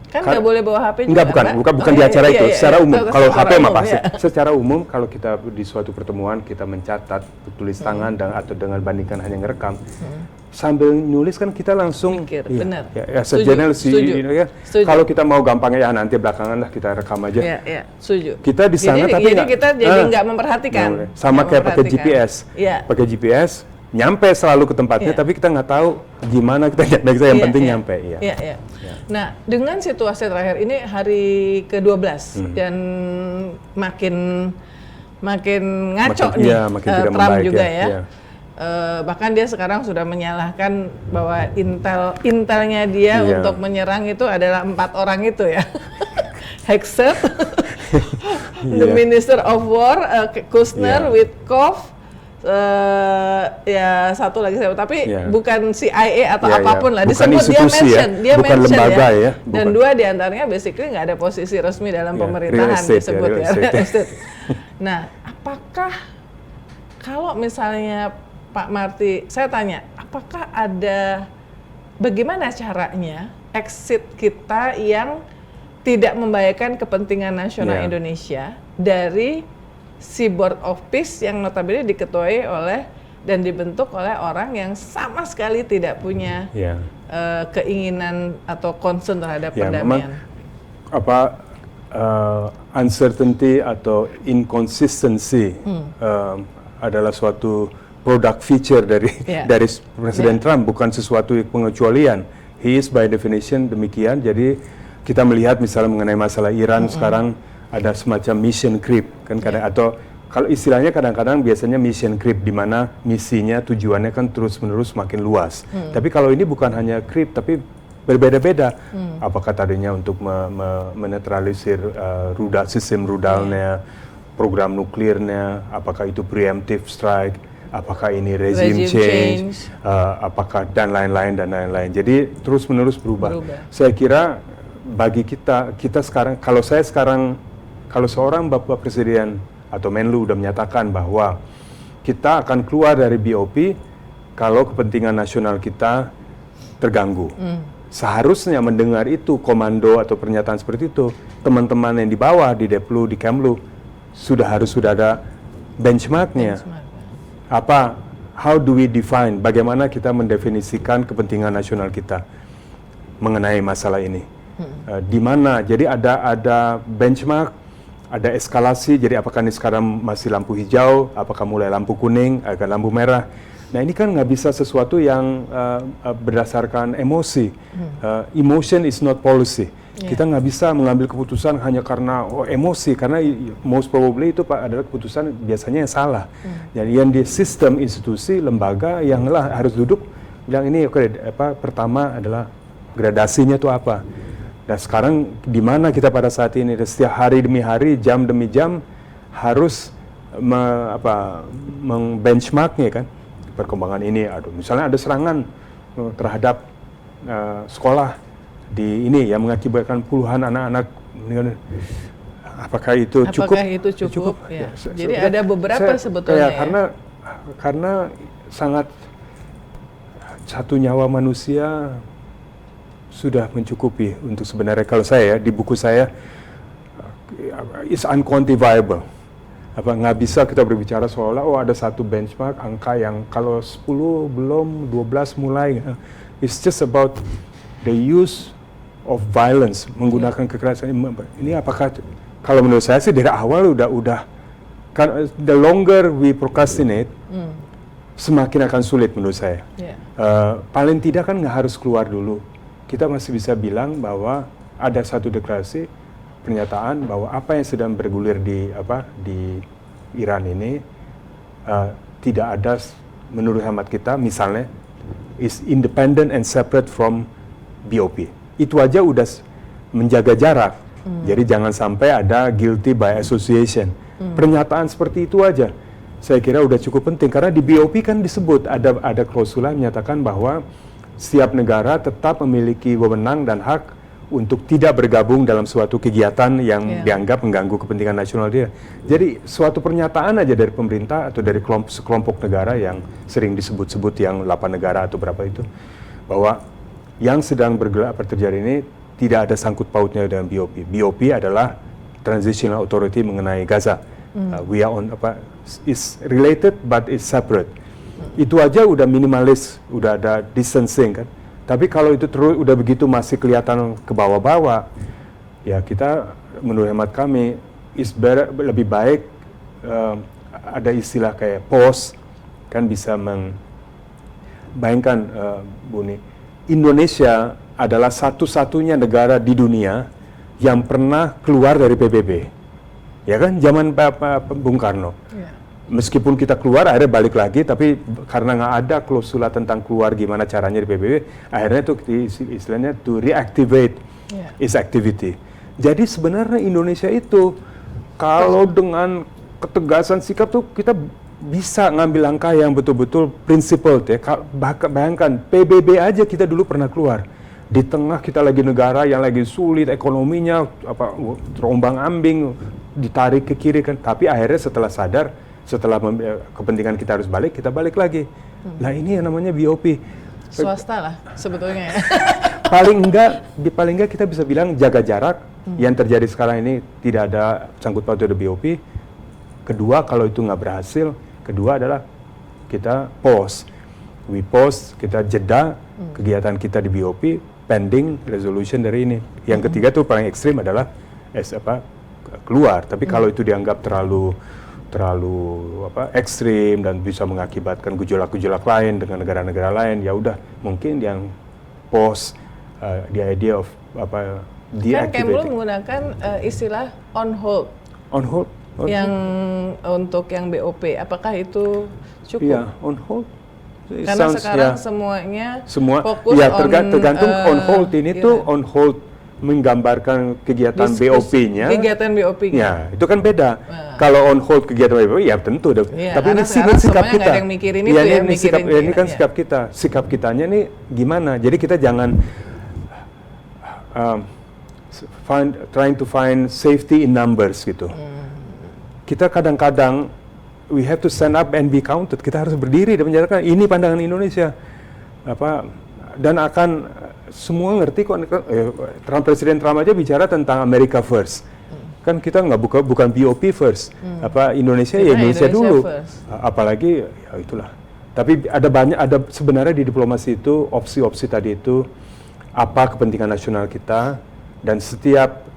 Kan nggak boleh bawa HP juga. Bukan di acara itu, secara umum. Kalau HP mah pasti. Secara umum kalau kita di suatu pertemuan kita mencatat, tulis tangan atau dengan bandingkan hanya ngerekam, sambil nulis kan kita langsung mikir, benar. Kalau kita mau gampangnya nanti belakangan lah kita rekam aja. Iya, setuju. Kita di sana jadi kita jadi nggak memperhatikan. Sama kayak pakai GPS. Pakai GPS nyampe selalu ke tempatnya, tapi kita nggak tahu gimana kita nyampe. Yang penting nyampe. Nah, dengan situasi terakhir ini hari ke-12 dan makin ngaco nih, makin tidak Trump membaik, juga ya. Bahkan dia sekarang sudah menyalahkan bahwa intelnya dia untuk menyerang itu adalah 4 orang itu ya. Hegseth, the Minister of War, Kushner, Witkoff, ya satu lagi saya, tapi bukan CIA atau apapun lah, bukan disebut institusi, dia bukan mention lembaga ya. Bukan. Dan 2 diantaranya basically nggak ada posisi resmi dalam pemerintahan disebut real estate. Nah, apakah kalau misalnya Pak Marty, saya tanya, apakah ada bagaimana caranya exit kita yang tidak membahayakan kepentingan nasional Indonesia dari si Board of Peace yang notabene diketuai oleh dan dibentuk oleh orang yang sama sekali tidak punya keinginan atau concern terhadap perdamaian. Memang, uncertainty atau inconsistency adalah suatu product feature dari Presiden Trump, bukan sesuatu pengecualian. He is by definition demikian. Jadi kita melihat misalnya mengenai masalah Iran sekarang ada semacam mission creep kan atau kalau istilahnya kadang-kadang biasanya mission creep di mana misinya tujuannya kan terus-menerus makin luas. Tapi kalau ini bukan hanya creep tapi berbeda-beda. Apakah tadinya untuk menetralisir sistem rudalnya, program nuklirnya, apakah itu preemptive strike, apakah ini regime change. Apakah dan lain-lain. Jadi terus-menerus berubah. Saya kira bagi kita sekarang, kalau seorang Bapak Presiden atau Menlu udah menyatakan bahwa kita akan keluar dari BOP kalau kepentingan nasional kita terganggu. Seharusnya mendengar itu komando atau pernyataan seperti itu, teman-teman yang di bawah, di Deplu, di Kemlu, sudah ada benchmarknya. How do we define, bagaimana kita mendefinisikan kepentingan nasional kita mengenai masalah ini. Di mana, jadi ada benchmark, ada eskalasi, jadi apakah ini sekarang masih lampu hijau, apakah mulai lampu kuning, agak lampu merah. Nah ini kan nggak bisa sesuatu yang berdasarkan emosi. Emotion is not policy. Kita nggak bisa mengambil keputusan hanya karena emosi, karena most probably itu adalah keputusan biasanya yang salah. Jadi yang di sistem, institusi, lembaga yang harus duduk bilang ini pertama adalah gradasinya itu apa. Dan sekarang di mana kita pada saat ini, setiap hari demi hari, jam demi jam harus meng-benchmarknya kan perkembangan ini. Misalnya ada serangan terhadap sekolah di ini yang mengakibatkan puluhan anak-anak. Apakah itu cukup? Ya. Jadi ada beberapa sebetulnya. Karena sangat satu nyawa manusia sudah mencukupi untuk sebenarnya, kalau saya di buku saya is unquantifiable. Nggak bisa kita berbicara seolah ada satu benchmark angka yang kalau 10 belum, 12 mulai. It's just about the use of violence, menggunakan kekerasan. Ini apakah, kalau menurut saya sih dari awal udah kan, the longer we procrastinate, semakin akan sulit menurut saya. Paling tidak kan nggak harus keluar dulu. Kita masih bisa bilang bahwa ada satu deklarasi, pernyataan bahwa apa yang sedang bergulir di Iran ini tidak ada, menurut hemat kita, misalnya is independent and separate from BOP. Itu aja udah menjaga jarak. Jadi jangan sampai ada guilty by association. Pernyataan seperti itu aja saya kira udah cukup penting, karena di BOP kan disebut ada klausula menyatakan bahwa setiap negara tetap memiliki wewenang dan hak untuk tidak bergabung dalam suatu kegiatan yang dianggap mengganggu kepentingan nasional dia. Jadi suatu pernyataan aja dari pemerintah atau dari sekelompok negara yang sering disebut-sebut yang 8 negara atau berapa itu, bahwa yang sedang bergerak terjadi ini tidak ada sangkut pautnya dengan BOP. BOP adalah Transitional Authority mengenai Gaza. We are on is related but is separate. Itu aja udah minimalis, udah ada distancing kan. Tapi kalau itu terus udah begitu masih kelihatan ke bawah-bawah, ya kita menurut hemat kami lebih baik ada istilah kayak pause kan, bisa bayangkan Buni, Indonesia adalah satu-satunya negara di dunia yang pernah keluar dari PBB. Ya kan, zaman Bung Karno. Yeah. Meskipun kita keluar, akhirnya balik lagi, tapi karena nggak ada klausula tentang keluar gimana caranya di PBB, akhirnya itu istilahnya to reactivate its activity. Jadi sebenarnya Indonesia itu kalau dengan ketegasan sikap tuh kita bisa ngambil langkah yang betul-betul principled ya. Bayangkan PBB aja kita dulu pernah keluar. Di tengah kita lagi negara yang lagi sulit ekonominya, terombang-ambing, ditarik ke kiri kan. Tapi akhirnya setelah sadar, setelah kepentingan kita harus balik, kita balik lagi. Nah ini yang namanya BOP. Swasta lah sebetulnya ya. paling enggak kita bisa bilang jaga jarak. Yang terjadi sekarang ini tidak ada sangkut paut ada BOP. Kedua, kalau itu nggak berhasil, kedua adalah kita pause. We pause, kita jeda kegiatan kita di BOP pending resolution dari ini. Yang ketiga tuh paling ekstrim adalah keluar. Tapi kalau itu dianggap terlalu ekstrim dan bisa mengakibatkan gejolak-gejolak lain dengan negara-negara lain, ya udah mungkin yang pause the idea of kan Kemlu menggunakan istilah on hold. On hold. Yang untuk yang BOP, apakah itu cukup? Iya, on hold. Karena sekarang semuanya fokus ya, tergantung on hold ini tuh on hold menggambarkan kegiatan BOP-nya. Kegiatan BOP-nya. Ya, itu kan beda. Kalau on hold kegiatan BOP, ya tentu. Ya, tapi ini sikap kita. Ini kan sikap kita. Sikap kitanya nih gimana? Jadi kita jangan trying to find safety in numbers gitu. Kita kadang-kadang we have to stand up and be counted. Kita harus berdiri dan menjalankan ini pandangan Indonesia. Dan akan semua ngerti kok. Presiden Trump aja bicara tentang America first. Kan kita bukan BOP first. Indonesia ya Indonesia dulu. Apalagi ya itulah. Tapi ada sebenarnya di diplomasi itu opsi-opsi tadi itu apa kepentingan nasional kita dan setiap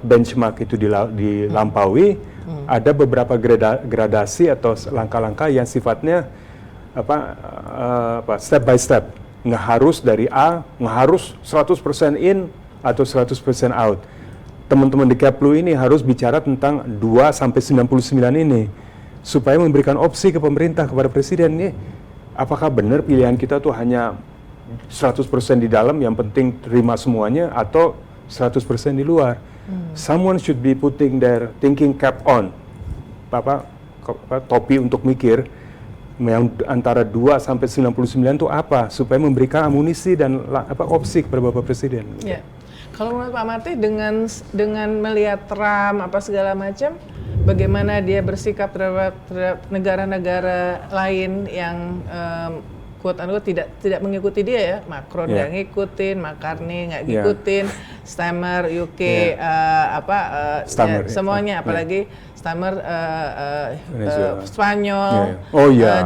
benchmark itu dilampaui. Ada beberapa gradasi atau langkah-langkah yang sifatnya step by step. Nggak harus dari A, nggak harus 100% in atau 100% out. Teman-teman di Keplu ini harus bicara tentang 2 sampai 99 ini supaya memberikan opsi ke pemerintah, kepada presiden nih. Apakah benar pilihan kita tuh hanya 100% di dalam, yang penting terima semuanya, atau 100% di luar? Someone should be putting their thinking cap on, topi untuk mikir, yang antara 2 sampai 99 itu apa, supaya memberikan amunisi dan opsi kepada Bapak Presiden. Ya. Kalau menurut Pak Marty dengan melihat Trump apa segala macam, bagaimana dia bersikap terhadap negara-negara lain yang quote unquote tidak mengikuti dia ya, Macron nggak ngikutin, McCartney nggak ngikutin, Starmer UK semuanya, apalagi Starmer Spanyol,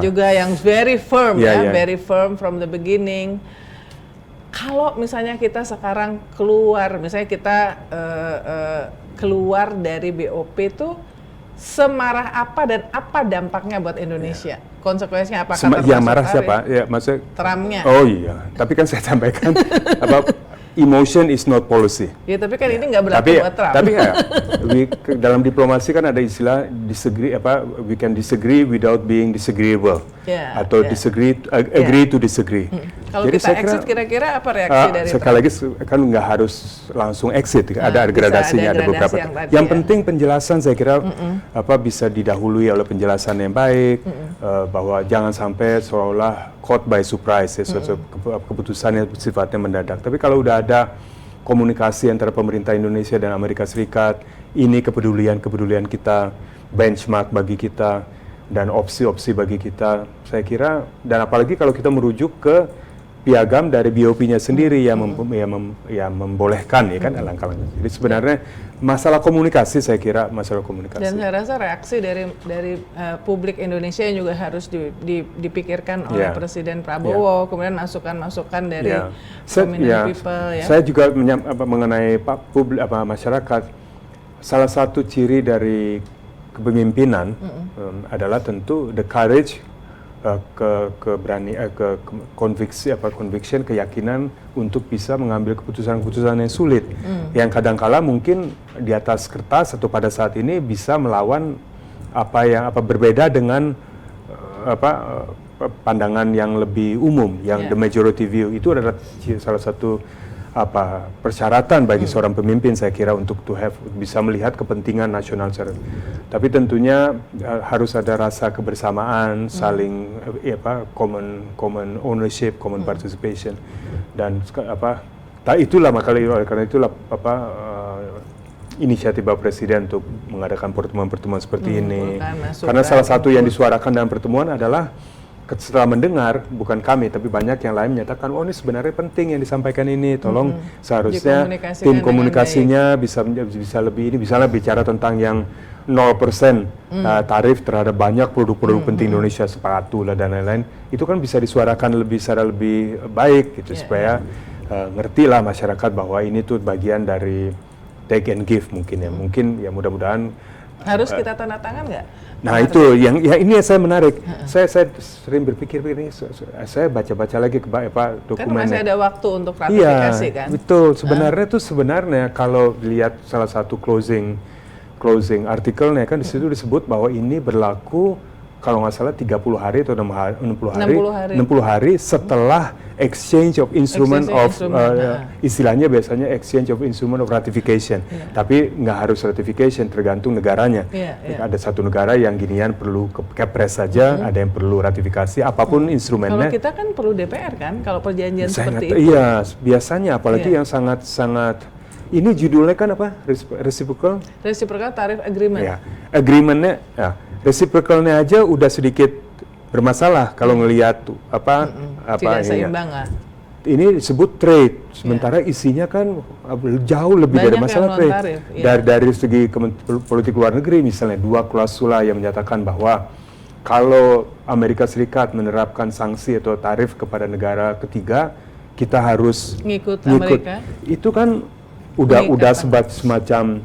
juga yang very firm very firm from the beginning. Kalau misalnya kita sekarang keluar, misalnya kita keluar dari BOP itu semarah apa dan apa dampaknya buat Indonesia? Konsekuensinya apa? Yang marah siapa? Ya, maksudnya Trumpnya. Oh iya, tapi kan saya sampaikan emotion is not policy. Ya, tapi kan ini nggak berlaku buat Trump. Tapi ya, dalam diplomasi kan ada istilah disagree, we can disagree without being disagreeable, atau agree to disagree. Kalau kita exit kira-kira apa reaksi dari Trump? Sekali lagi kan nggak harus langsung exit, ada gradasinya, ada beberapa. Yang penting penjelasan saya kira bisa didahului oleh penjelasan yang baik, bahwa jangan sampai seolah caught by surprise ya, suatu keputusan yang sifatnya mendadak. Tapi kalau udah ada komunikasi antara pemerintah Indonesia dan Amerika Serikat, ini kepedulian kita, benchmark bagi kita, dan opsi-opsi bagi kita, saya kira, dan apalagi kalau kita merujuk ke piagam dari BOP-nya sendiri yang membolehkan ya kan langkah-langkah. Jadi sebenarnya masalah komunikasi, saya kira masalah komunikasi. Dan saya rasa reaksi dari publik Indonesia yang juga harus dipikirkan oleh Presiden Prabowo, kemudian masukan-masukan dari prominent people. Saya juga mengenai masyarakat, salah satu ciri dari kepemimpinan adalah tentu the courage conviction, keyakinan untuk bisa mengambil keputusan-keputusan yang sulit, yang kadang-kala mungkin di atas kertas atau pada saat ini bisa melawan berbeda dengan pandangan yang lebih umum, yang the majority view. Itu adalah salah satu persyaratan bagi seorang pemimpin, saya kira, untuk bisa melihat kepentingan nasional. Tapi tentunya harus ada rasa kebersamaan, saling common ownership, common participation, dan itulah karena itulah inisiatif Bapak Presiden untuk mengadakan pertemuan-pertemuan seperti ini. Karena salah satu yang disuarakan dalam pertemuan adalah setelah mendengar, bukan kami, tapi banyak yang lain menyatakan, ini sebenarnya penting yang disampaikan ini, tolong seharusnya tim komunikasinya bisa lebih ini, misalnya bicara tentang yang 0% tarif terhadap banyak produk-produk penting Indonesia, sepatu lah dan lain-lain, itu kan bisa disuarakan secara lebih baik gitu, supaya ngertilah masyarakat bahwa ini tuh bagian dari take and give mungkin ya mudah-mudahan. Harus kita tanda tangan nggak? Nah itu yang ini yang saya menarik. Saya sering berpikir ini, saya baca-baca lagi dokumennya. Kan masih ada waktu untuk ratifikasi kan? Betul. Sebenarnya kalau lihat salah satu closing artikelnya kan di situ disebut bahwa ini berlaku kalau nggak salah 30 hari atau 60 hari setelah exchange of instrument istilahnya biasanya exchange of instrument of ratification. Tapi nggak harus ratification, tergantung negaranya. Ada satu negara yang ginian perlu kepres saja, ada yang perlu ratifikasi, apapun instrumennya. Kalau kita kan perlu DPR kan, kalau perjanjian seperti itu. Iya, biasanya apalagi yang sangat ini judulnya kan apa? Reciprocal Tariff Agreement. Ya, agreementnya, reciprocalnya aja udah sedikit bermasalah kalau ngelihat tidak seimbang lah. Ini disebut trade, sementara isinya kan jauh lebih dari masalah trade. Dari segi politik luar negeri, misalnya 2 klausula yang menyatakan bahwa kalau Amerika Serikat menerapkan sanksi atau tarif kepada negara ketiga, kita harus ngikut. Amerika. Itu kan udah semacam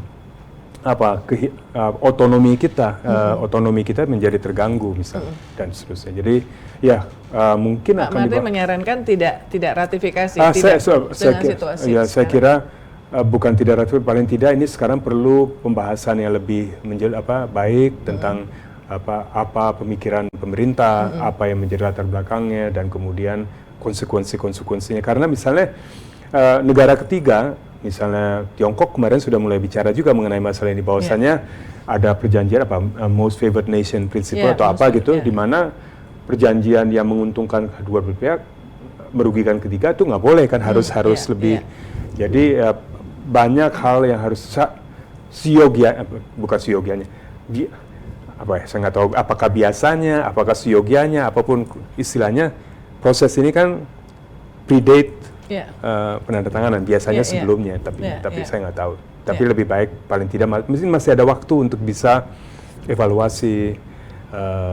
otonomi kita menjadi terganggu misalnya dan seterusnya. Jadi mungkin Pak Marty menyarankan tidak ratifikasi situasi. Saya kira bukan tidak ratifikasi, paling tidak ini sekarang perlu pembahasan yang lebih baik tentang apa pemikiran pemerintah, apa yang menjadi latar belakangnya, dan kemudian konsekuensinya. Karena misalnya negara ketiga, misalnya Tiongkok kemarin sudah mulai bicara juga mengenai masalah ini, bahwasannya ada perjanjian most favored nation principle atau di mana perjanjian yang menguntungkan kedua belah pihak merugikan ketiga itu nggak boleh kan, harus lebih. Jadi banyak hal yang harus siogianya. Saya nggak tahu apakah biasanya, apakah siogianya, apapun istilahnya, proses ini kan predate penandatanganan biasanya sebelumnya, tapi saya nggak tahu. Tapi lebih baik paling tidak masih ada waktu untuk bisa evaluasi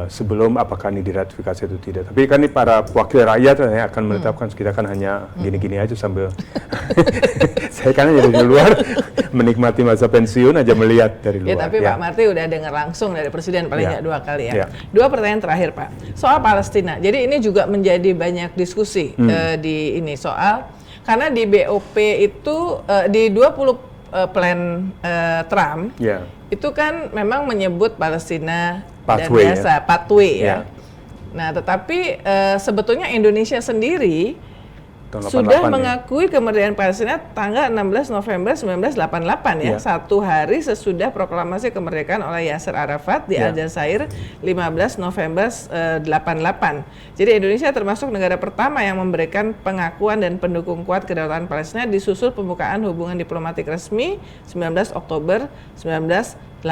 sebelum apakah ini diratifikasi atau tidak. Tapi kan ini para wakil rakyat akan menetapkan, kita kan hanya gini-gini aja sambil saya kan dari luar menikmati masa pensiun aja melihat dari luar. Tapi Pak Marty udah dengar langsung dari Presiden paling nggak 2 kali ya. 2 pertanyaan terakhir Pak, soal Palestina. Jadi ini juga menjadi banyak diskusi di ini soal, karena di BOP itu di 20 plan Trump itu kan memang menyebut Palestina pathway ya. Nah, tetapi sebetulnya Indonesia sendiri sudah mengakui kemerdekaan Palestina tanggal 16 November 1988 ya, 1 hari sesudah proklamasi kemerdekaan oleh Yasser Arafat di Aljazair 15 November 88. Jadi Indonesia termasuk negara pertama yang memberikan pengakuan dan pendukung kuat kedaulatan Palestina, disusul pembukaan hubungan diplomatik resmi 19 Oktober 1989.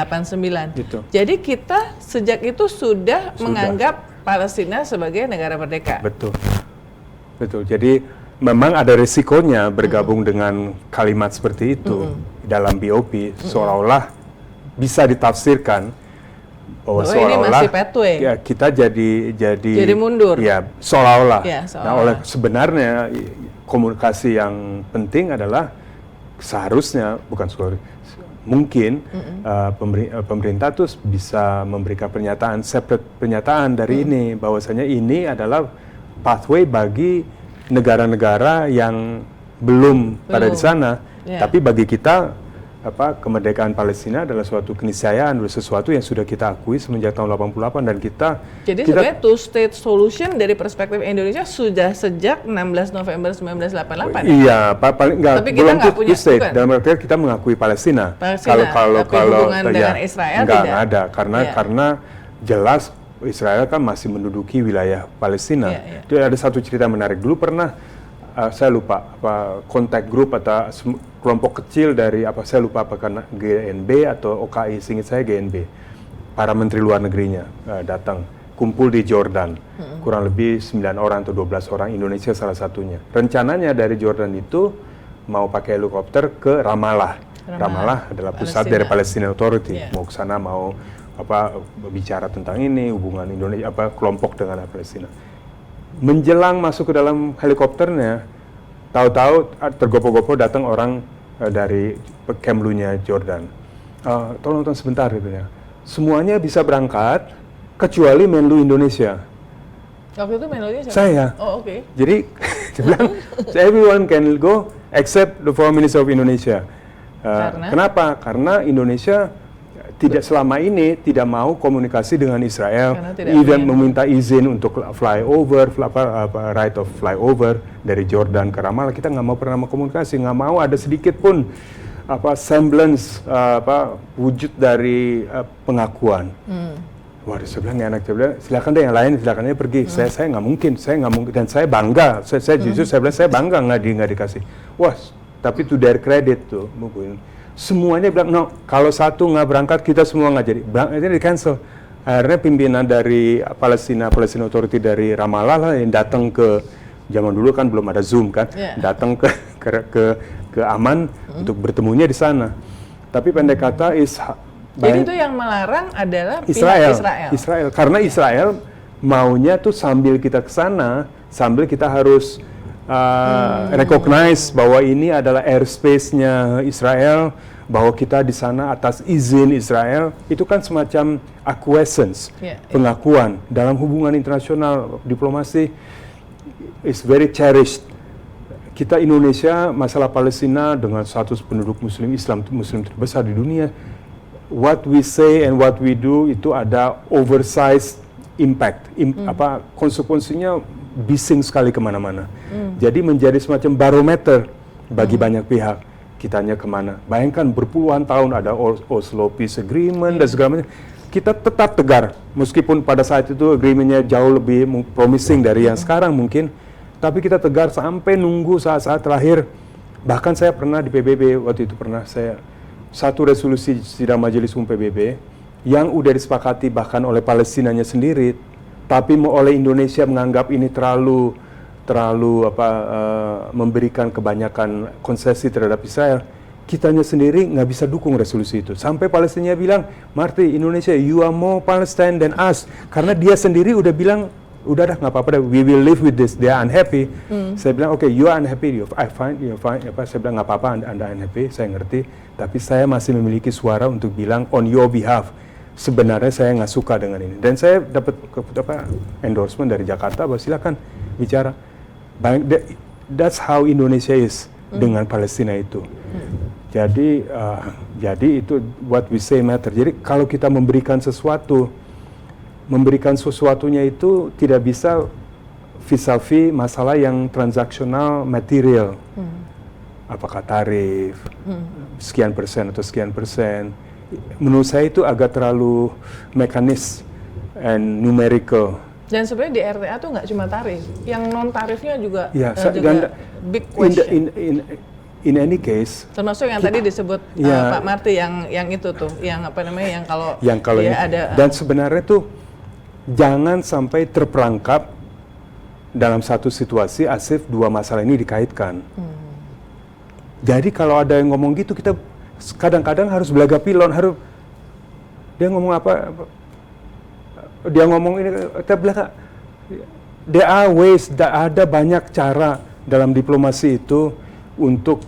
Gitu. Jadi kita sejak itu sudah menganggap Palestina sebagai negara merdeka. Betul. Jadi memang ada risikonya bergabung dengan kalimat seperti itu dalam BOP, seolah-olah bisa ditafsirkan bahwa seolah-olah kita jadi mundur. Ya, seolah-olah. Nah, sebenarnya komunikasi yang penting adalah seharusnya mungkin pemerintah tuh bisa memberikan separate pernyataan dari ini, bahwasanya ini adalah pathway bagi negara-negara yang belum pada di sana, tapi bagi kita kemerdekaan Palestina adalah suatu keniscayaan, sesuatu yang sudah kita akui semenjak tahun 88 dan Jadi sebenarnya two state solution dari perspektif Indonesia sudah sejak 16 November 1988. Iya, paling nggak. Tapi kita nggak punya, two state. Bukan? Dalam artian kita mengakui Palestina. Kalau hubungan dengan Israel nggak tidak ada, karena jelas Israel kan masih menduduki wilayah Palestina. Itu ada satu cerita menarik. Dulu pernah saya lupa kontak grup atau kelompok kecil dari saya lupa apakah GNB atau OKI, seingat saya GNB, para menteri luar negerinya datang kumpul di Jordan, kurang lebih 9 orang atau 12 orang, Indonesia salah satunya. Rencananya dari Jordan itu mau pakai helikopter ke Ramallah. Ramallah adalah pusat dari Palestinian Authority. Mau ke sana, mau bicara tentang ini, hubungan Indonesia kelompok dengan Palestina. Menjelang masuk ke dalam helikopternya, tahu-tahu tergopoh-gopoh datang orang dari Kemlunya Jordan. Tolong sebentar gitu ya. Semuanya bisa berangkat kecuali Menlu Indonesia. Waktu itu Menlunya siapa? Saya. Oh, oke. Jadi saya bilang everyone can go except the Foreign Minister of Indonesia. Kenapa? Karena Indonesia tidak selama ini tidak mau komunikasi dengan Israel, even meminta izin untuk flyover, right of flyover dari Jordan ke Ramallah, kita nggak mau pernah komunikasi, nggak mau ada sedikit pun semblance wujud dari pengakuan. Waduh, saya bilang enak, saya bilang silakan deh yang lain, silakan aja pergi. Saya nggak mungkin, dan saya bangga, saya jujur saya bilang saya bangga nggak dikasih. Wah, tapi to their credit tuh mungkin. Semuanya bilang, no, kalau satu nggak berangkat, kita semua nggak jadi. Ini di-cancel. Akhirnya pimpinan dari Palestina Authority dari Ramallah lah yang datang ke, zaman dulu kan belum ada Zoom kan, datang ke Aman untuk bertemunya di sana. Tapi pendek kata, jadi itu yang melarang adalah Israel. Pihak Israel. Karena Israel maunya tuh sambil kita ke sana, sambil kita harus recognize bahwa ini adalah airspace-nya Israel, bahwa kita di sana atas izin Israel, itu kan semacam acquiescence, pengakuan dalam hubungan internasional, diplomasi is very cherished. Kita Indonesia, masalah Palestina dengan status penduduk Muslim terbesar di dunia, what we say and what we do itu ada oversized impact, konsekuensinya bising sekali kemana-mana. Jadi menjadi semacam barometer bagi banyak pihak. Kitanya kemana? Bayangkan berpuluhan tahun ada Oslo Peace Agreement dan segala macam. Kita tetap tegar, meskipun pada saat itu agreementnya jauh lebih promising dari yang sekarang mungkin. Tapi kita tegar sampai nunggu saat-saat terakhir. Bahkan saya pernah di PBB, waktu itu pernah saya satu resolusi sidang Majelis Umum PBB yang udah disepakati bahkan oleh Palestinanya sendiri, tapi oleh Indonesia menganggap ini terlalu memberikan kebanyakan konsesi terhadap Israel. Kitanya sendiri nggak bisa dukung resolusi itu. Sampai Palestina bilang, Marty, Indonesia, you are more Palestine than us. Karena dia sendiri udah bilang, udah dah nggak apa-apa, we will live with this. They are unhappy. Saya bilang, okay, you are unhappy, I find you fine. Saya bilang nggak apa-apa, anda unhappy, saya ngerti. Tapi saya masih memiliki suara untuk bilang on your behalf. Sebenarnya saya nggak suka dengan ini. Dan saya dapat endorsement dari Jakarta bahwa silakan bicara. That's how Indonesia is dengan Palestina itu. Jadi itu what we say matter. Jadi kalau kita memberikan sesuatunya itu tidak bisa vis-a-vis masalah yang transaksional material. Apakah tarif sekian persen atau sekian persen. Menurut saya itu agak terlalu mekanis and numerical. Dan sebenarnya di RTA tuh nggak cuma tarif, yang non tarifnya juga, big question. In any case, termasuk yang tadi disebut Pak Marty yang itu tuh, yang kalau dia ada. Dan sebenarnya tuh jangan sampai terperangkap dalam satu situasi asif dua masalah ini dikaitkan. Jadi kalau ada yang ngomong gitu, kita kadang-kadang harus belaga pilon, dia ngomong apa? Dia ngomong ini, kita bilang, there are ways, ada banyak cara dalam diplomasi itu untuk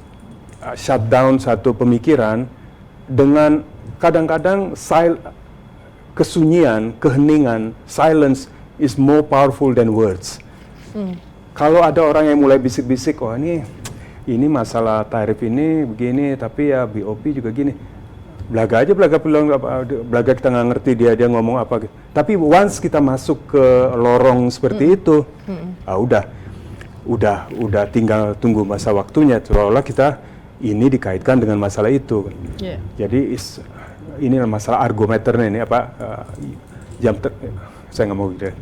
shut down satu pemikiran dengan kadang-kadang kesunyian, keheningan, silence is more powerful than words. Kalau ada orang yang mulai bisik-bisik, oh ini masalah tarif ini begini, tapi ya BOP juga gini. Belaga kita nggak ngerti dia ngomong apa. Tapi once kita masuk ke lorong seperti itu, udah tinggal tunggu masa waktunya. Seolah-olah kita ini dikaitkan dengan masalah itu. Yeah. Jadi ini masalah argometernya ini saya nggak mau gitu.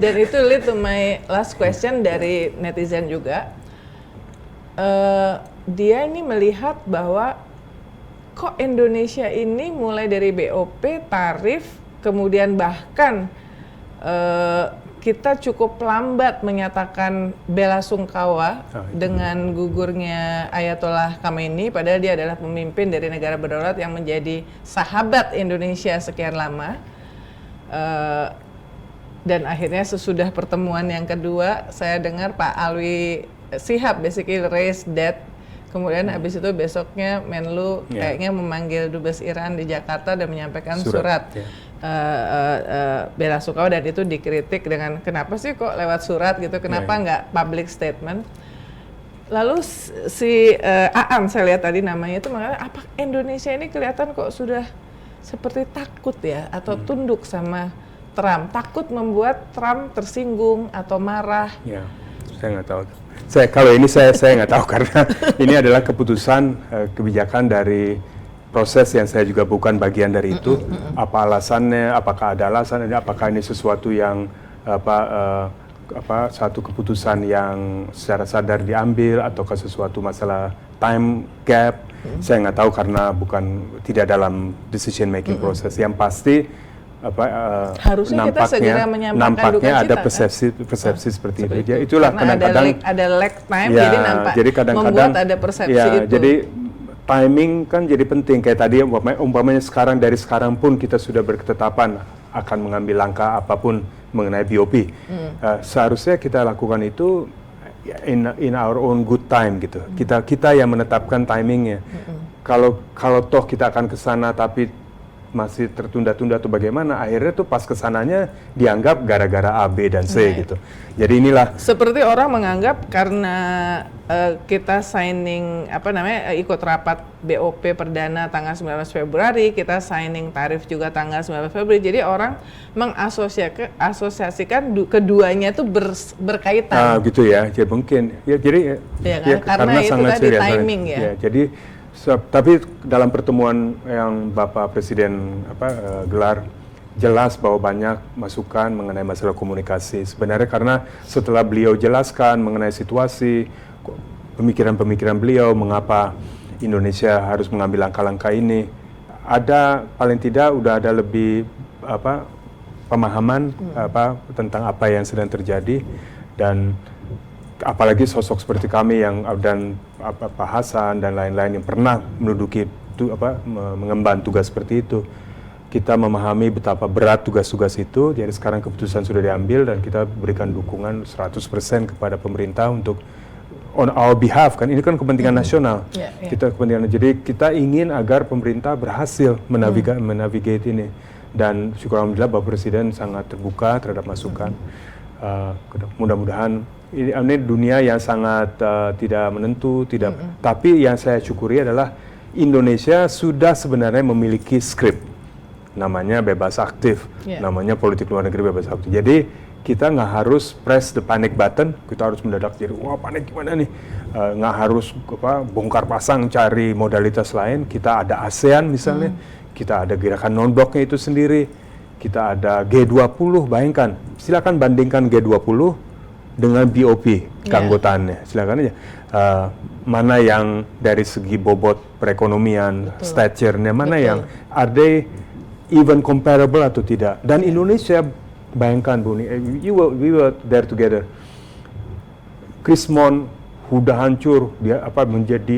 Dan itu lead to my last question dari netizen juga. Dia ini melihat bahwa kok Indonesia ini mulai dari BOP, tarif, kemudian bahkan kita cukup lambat menyatakan bela sungkawa dengan gugurnya Ayatollah Khamenei, padahal dia adalah pemimpin dari negara berdaulat yang menjadi sahabat Indonesia sekian lama. Dan akhirnya sesudah pertemuan yang kedua, saya dengar Pak Alwi Shihab basically raise that. Kemudian habis itu besoknya Menlu kayaknya memanggil Dubes Iran di Jakarta dan menyampaikan surat bela sungkawa, dan itu dikritik dengan kenapa sih kok lewat surat gitu, kenapa nggak public statement. Lalu si Aan saya lihat tadi namanya itu, makanya apa Indonesia ini kelihatan kok sudah seperti takut ya atau tunduk sama Trump, takut membuat Trump tersinggung atau marah. Ya, saya nggak tahu. Kalau ini saya nggak tahu karena ini adalah keputusan kebijakan dari proses yang saya juga bukan bagian dari itu. Apa alasannya? Apakah ada alasan? Apakah ini sesuatu yang satu keputusan yang secara sadar diambil ataukah sesuatu masalah time gap? Saya nggak tahu karena tidak dalam decision making proses. Yang pasti harusnya kita segera menyampaikan duka cita, ada persepsi seperti itu. Ya, itulah karena kadang-kadang ada lag time, jadi nampak membuat ada persepsi itu. Jadi timing kan jadi penting. Kayak tadi umpamanya dari sekarang pun kita sudah berketetapan akan mengambil langkah apapun mengenai BOP. Seharusnya kita lakukan itu in our own good time gitu. Kita yang menetapkan timingnya. Kalau toh kita akan ke sana tapi masih tertunda-tunda atau bagaimana, akhirnya tuh pas kesananya dianggap gara-gara A, B, dan C gitu. Jadi inilah. Seperti orang menganggap karena kita signing ikut rapat BOP perdana tanggal 19 Februari, kita signing tarif juga tanggal 19 Februari. Jadi orang mengasosiasikan keduanya itu berkaitan. Gitu ya. Jadi mungkin jadi karena itu tadi timing ya. Jadi tapi dalam pertemuan yang Bapak Presiden gelar, jelas bahwa banyak masukan mengenai masalah komunikasi. Sebenarnya karena setelah beliau jelaskan mengenai situasi, pemikiran-pemikiran beliau, mengapa Indonesia harus mengambil langkah-langkah ini, paling tidak udah ada lebih pemahaman tentang apa yang sedang terjadi. Dan apalagi sosok seperti kami dan Pak Hasan dan lain-lain yang pernah menduduki mengemban tugas seperti itu, kita memahami betapa berat tugas-tugas itu. Jadi sekarang keputusan sudah diambil dan kita berikan dukungan 100% kepada pemerintah untuk on our behalf, kan ini kan kepentingan nasional. Kita kepentingan, jadi kita ingin agar pemerintah berhasil menavigate ini, dan syukur alhamdulillah Bapak Presiden sangat terbuka terhadap masukan. Mudah-mudahan ini dunia yang sangat tidak menentu, tapi yang saya syukuri adalah Indonesia sudah sebenarnya memiliki skrip, namanya bebas aktif, namanya politik luar negeri bebas aktif. Jadi kita nggak harus press the panic button, kita harus mendadak jadi wah panik gimana nih, nggak harus bongkar pasang cari modalitas lain. Kita ada ASEAN misalnya, kita ada gerakan non-bloknya itu sendiri, kita ada G20, bayangkan, silakan bandingkan G20 dengan BOP keanggotaannya, silakan aja. Mana yang dari segi bobot perekonomian, stature-nya, mana yang are they even comparable atau tidak. Dan Indonesia, bayangkan Bu, we were there together. Krismon udah hancur, dia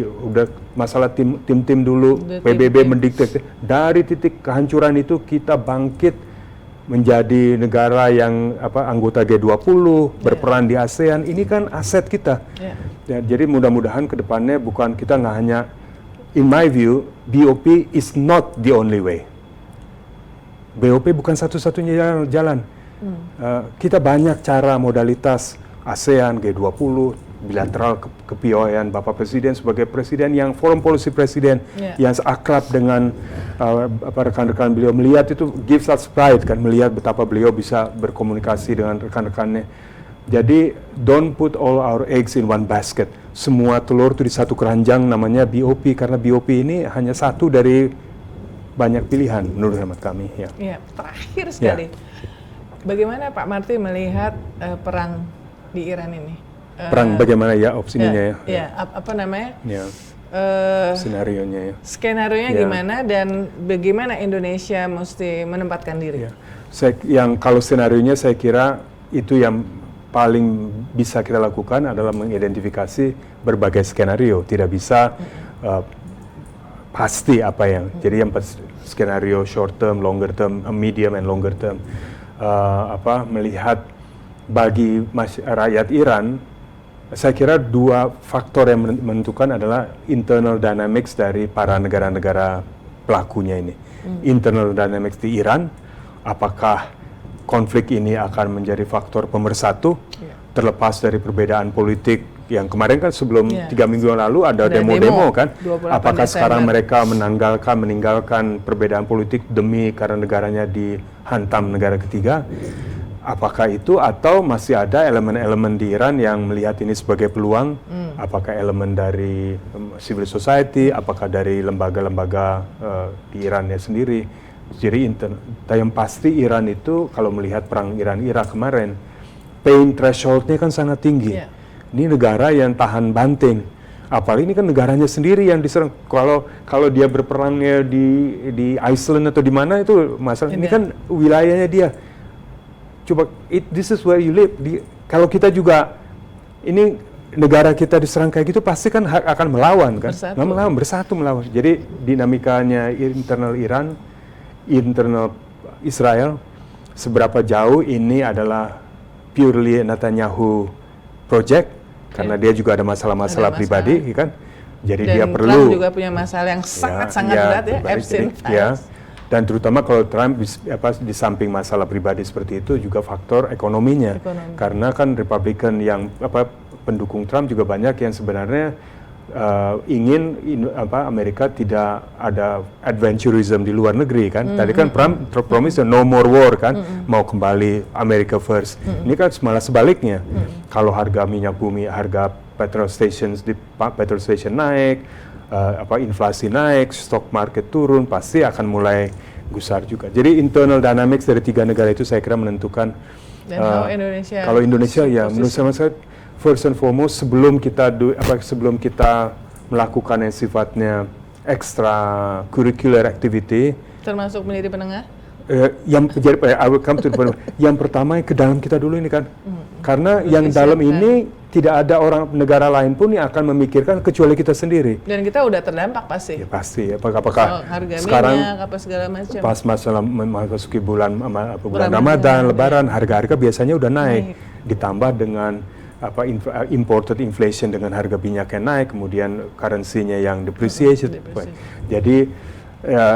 udah masalah tim dulu, PBB mendikte. Dari titik kehancuran itu kita bangkit menjadi negara yang anggota G20, berperan di ASEAN. Ini kan aset kita. Jadi mudah-mudahan ke depannya kita nggak hanya in my view, BOP is not the only way. BOP bukan satu-satunya jalan. Kita banyak cara, modalitas, ASEAN, G20, bilateral kepiawaian Bapak Presiden sebagai Presiden yang foreign policy Presiden yang akrab dengan rekan-rekan beliau, melihat itu gives us pride kan, melihat betapa beliau bisa berkomunikasi dengan rekan-rekannya. Jadi don't put all our eggs in one basket. Semua telur itu di satu keranjang namanya BOP, karena BOP ini hanya satu dari banyak pilihan menurut hemat kami. Ya, terakhir sekali. Bagaimana Pak Marty melihat perang di Iran ini? Perang bagaimana ya opsinya apa namanya? Senarionya ya. Skenarionya gimana dan bagaimana Indonesia mesti menempatkan diri? Kalau senarionya saya kira itu yang paling bisa kita lakukan adalah mengidentifikasi berbagai skenario. Tidak bisa pasti apa yang. Jadi yang skenario short term, longer term, medium and longer term. Melihat bagi rakyat Iran, saya kira dua faktor yang menentukan adalah internal dynamics dari para negara-negara pelakunya ini. Internal dynamics di Iran, apakah konflik ini akan menjadi faktor pemersatu, terlepas dari perbedaan politik yang kemarin kan sebelum 3 minggu yang lalu ada demo kan, apakah sekarang mereka meninggalkan perbedaan politik demi karena negaranya dihantam negara ketiga, apakah itu atau masih ada elemen-elemen di Iran yang melihat ini sebagai peluang, apakah elemen dari civil society, apakah dari lembaga-lembaga di Irannya sendiri. Jadi yang pasti Iran itu kalau melihat perang Iran-Irak kemarin, pain threshold-nya kan sangat tinggi. Ini negara yang tahan banting. Apalagi ini kan negaranya sendiri yang diserang. Kalau dia berperangnya di Iceland atau di mana itu masalah. Ini kan wilayahnya dia. Coba, this is where you live. Kalau kita juga ini negara kita diserang kayak gitu pasti kan akan melawan kan. Bersatu melawan. Jadi dinamikanya internal Iran, internal Israel, seberapa jauh ini adalah purely Netanyahu project, karena dia juga ada masalah-masalah pribadi, kan? Jadi dan dia perlu. Trump juga punya masalah yang sangat-sangat berat ya, Epstein Files. Dan terutama kalau Trump di samping masalah pribadi seperti itu juga faktor ekonominya, karena kan Republikan yang pendukung Trump juga banyak yang sebenarnya ingin Amerika tidak ada adventurism di luar negeri kan. Tadi kan Trump promise no more war kan, mau kembali America first. Ini kan malah sebaliknya. Kalau harga minyak bumi, harga petrol station naik, inflasi naik, stock market turun, pasti akan mulai gusar juga. Jadi internal dynamics dari tiga negara itu saya kira menentukan. Dan kalau Indonesia ya menurut saya first and foremost sebelum kita melakukan yang sifatnya extra curricular activity, termasuk pendidik penengah, yang pertama ke dalam kita dulu ini kan, karena yang dalam ini tidak ada orang negara lain pun yang akan memikirkan kecuali kita sendiri. Dan kita udah terdampak pasti. Ya pasti. Apakah harga sekarang minyak, apa segala macam. Pas masalah memasuki bulan Ramadan, Lebaran, harga-harga biasanya udah naik. Ditambah dengan imported inflation dengan harga minyak yang naik, kemudian currency-nya yang depreciation. Jadi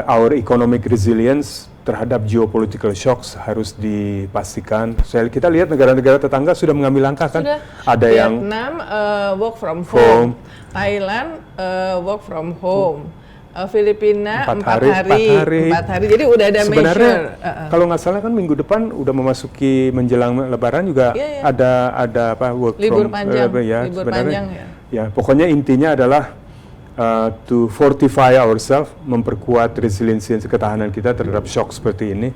our economic resilience terhadap geopolitical shocks harus dipastikan. Kita lihat negara-negara tetangga sudah mengambil langkah kan. Ada Vietnam work from home. Thailand work from home. Filipina 4 hari. Jadi udah ada sebenarnya kalau nggak salah kan minggu depan udah memasuki menjelang Lebaran juga ada work libur from panjang, libur panjang ya. Pokoknya intinya adalah to fortify ourselves, memperkuat resiliensi ketahanan kita terhadap shock seperti ini.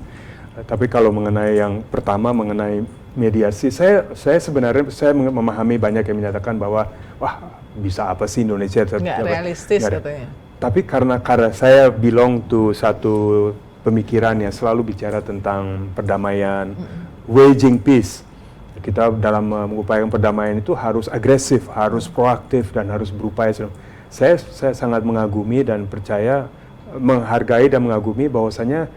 Tapi kalau mengenai yang pertama mengenai mediasi, saya sebenarnya memahami banyak yang menyatakan bahwa wah bisa apa sih Indonesia nggak realistis katanya. Tapi karena saya belong to satu pemikiran yang selalu bicara tentang perdamaian, waging peace. Kita dalam mengupayakan perdamaian itu harus agresif, harus proaktif, dan harus berupaya. Saya sangat mengagumi dan percaya, menghargai dan mengagumi bahwasanya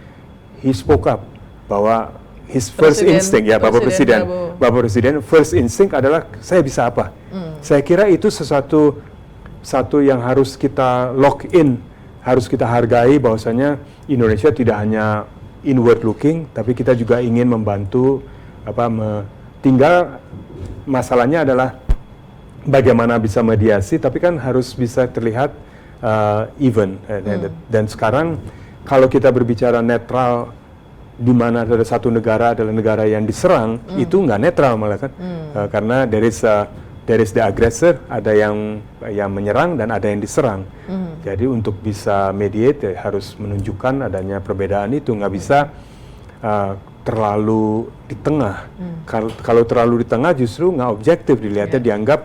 he spoke up, bahwa his first instinct, ya Bapak Presiden, first instinct adalah saya bisa apa. Saya kira itu sesuatu satu yang harus kita lock in, harus kita hargai bahwasanya Indonesia tidak hanya inward looking, tapi kita juga ingin membantu tinggal masalahnya adalah bagaimana bisa mediasi, tapi kan harus bisa terlihat even. Dan sekarang kalau kita berbicara netral, di mana ada satu negara adalah negara yang diserang, itu nggak netral malah kan, karena there is the aggressor, ada yang menyerang dan ada yang diserang. Jadi untuk bisa mediate harus menunjukkan adanya perbedaan itu, nggak bisa terlalu di tengah. Kalau terlalu di tengah justru nggak objektif dilihatnya, dianggap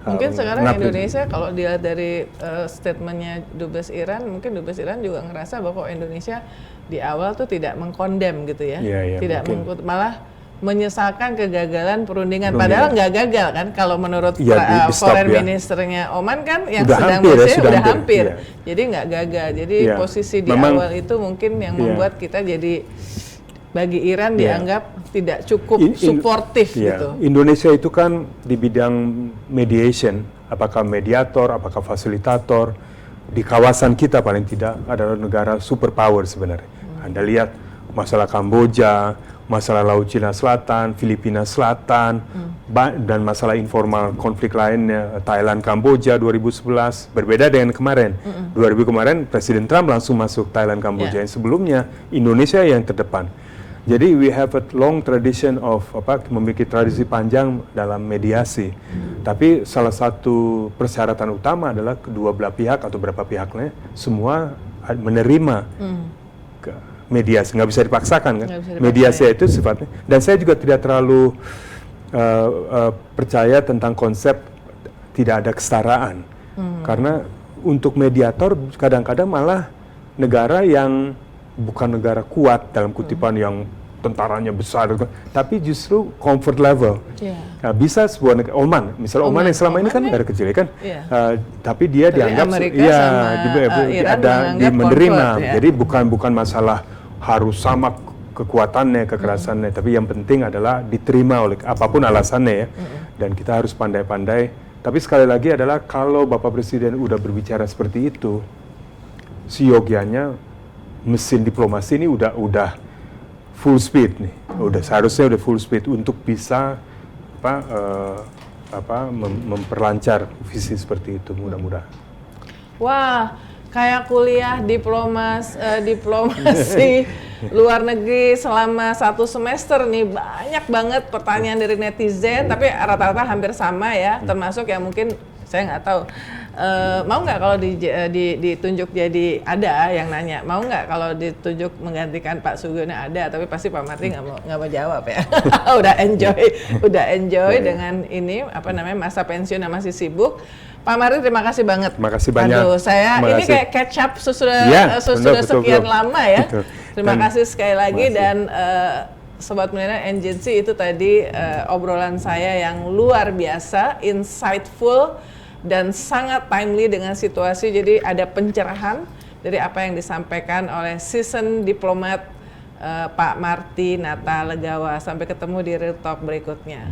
mungkin sekarang Indonesia kalau dilihat dari statementnya Dubes Iran, mungkin Dubes Iran juga ngerasa bahwa Indonesia di awal tuh tidak mengkondem gitu ya, tidak malah menyesalkan kegagalan perundingan. Padahal nggak gagal kan, kalau menurut foreign ministernya Oman kan yang sedang udah hampir. Jadi nggak gagal. Jadi posisi di awal itu mungkin yang membuat kita jadi bagi Iran dianggap tidak cukup suportif gitu. Indonesia itu kan di bidang mediation, apakah mediator, apakah fasilitator, di kawasan kita paling tidak adalah negara superpower sebenarnya. Anda lihat masalah Kamboja, masalah Laut Cina Selatan, Filipina Selatan, dan masalah informal konflik lainnya, Thailand, Kamboja 2011, berbeda dengan kemarin. 2000 kemarin Presiden Trump langsung masuk Thailand, Kamboja. Yang sebelumnya Indonesia yang terdepan. Jadi we have a long tradition of memiliki tradisi panjang dalam mediasi. Tapi salah satu persyaratan utama adalah kedua belah pihak atau beberapa pihaknya semua menerima mediasi, nggak bisa dipaksakan kan. Mediasi itu sifatnya. Dan saya juga tidak terlalu percaya tentang konsep tidak ada kesetaraan. Karena untuk mediator kadang-kadang malah negara yang bukan negara kuat dalam kutipan yang tentaranya besar, tapi justru comfort level. Nah, bisa sebuah negara, misalnya Oman yang selama ini kan negara kecil kan, tapi dia dari dianggap menerima. Jadi bukan masalah harus sama kekuatannya, kekerasannya, tapi yang penting adalah diterima oleh apapun alasannya ya. Dan kita harus pandai-pandai. Tapi sekali lagi adalah kalau Bapak Presiden udah berbicara seperti itu, siogianya mesin diplomasi ini udah full speed nih, seharusnya udah full speed untuk bisa memperlancar visi seperti itu, mudah-mudahan. Wah, kayak kuliah diplomasi luar negeri selama 1 semester nih, banyak banget pertanyaan dari netizen, tapi rata-rata hampir sama ya, termasuk yang mungkin saya nggak tahu. Mau nggak kalau ditunjuk jadi, ada yang nanya, mau nggak kalau ditunjuk menggantikan Pak Sugiono, ada, tapi pasti Pak Marty nggak mau jawab ya. udah enjoy dengan ini masa pensiun yang masih sibuk. Pak Marty, terima kasih banget. Terima kasih banyak. Aduh, ini kayak catch up sudah sekian lama ya. Terima kasih sekali lagi dan Sobat Milenial Agency, itu tadi obrolan saya yang luar biasa, insightful, dan sangat timely dengan situasi. Jadi ada pencerahan dari apa yang disampaikan oleh seasoned diplomat Pak Marty Natalegawa. Sampai ketemu di Real Talk berikutnya.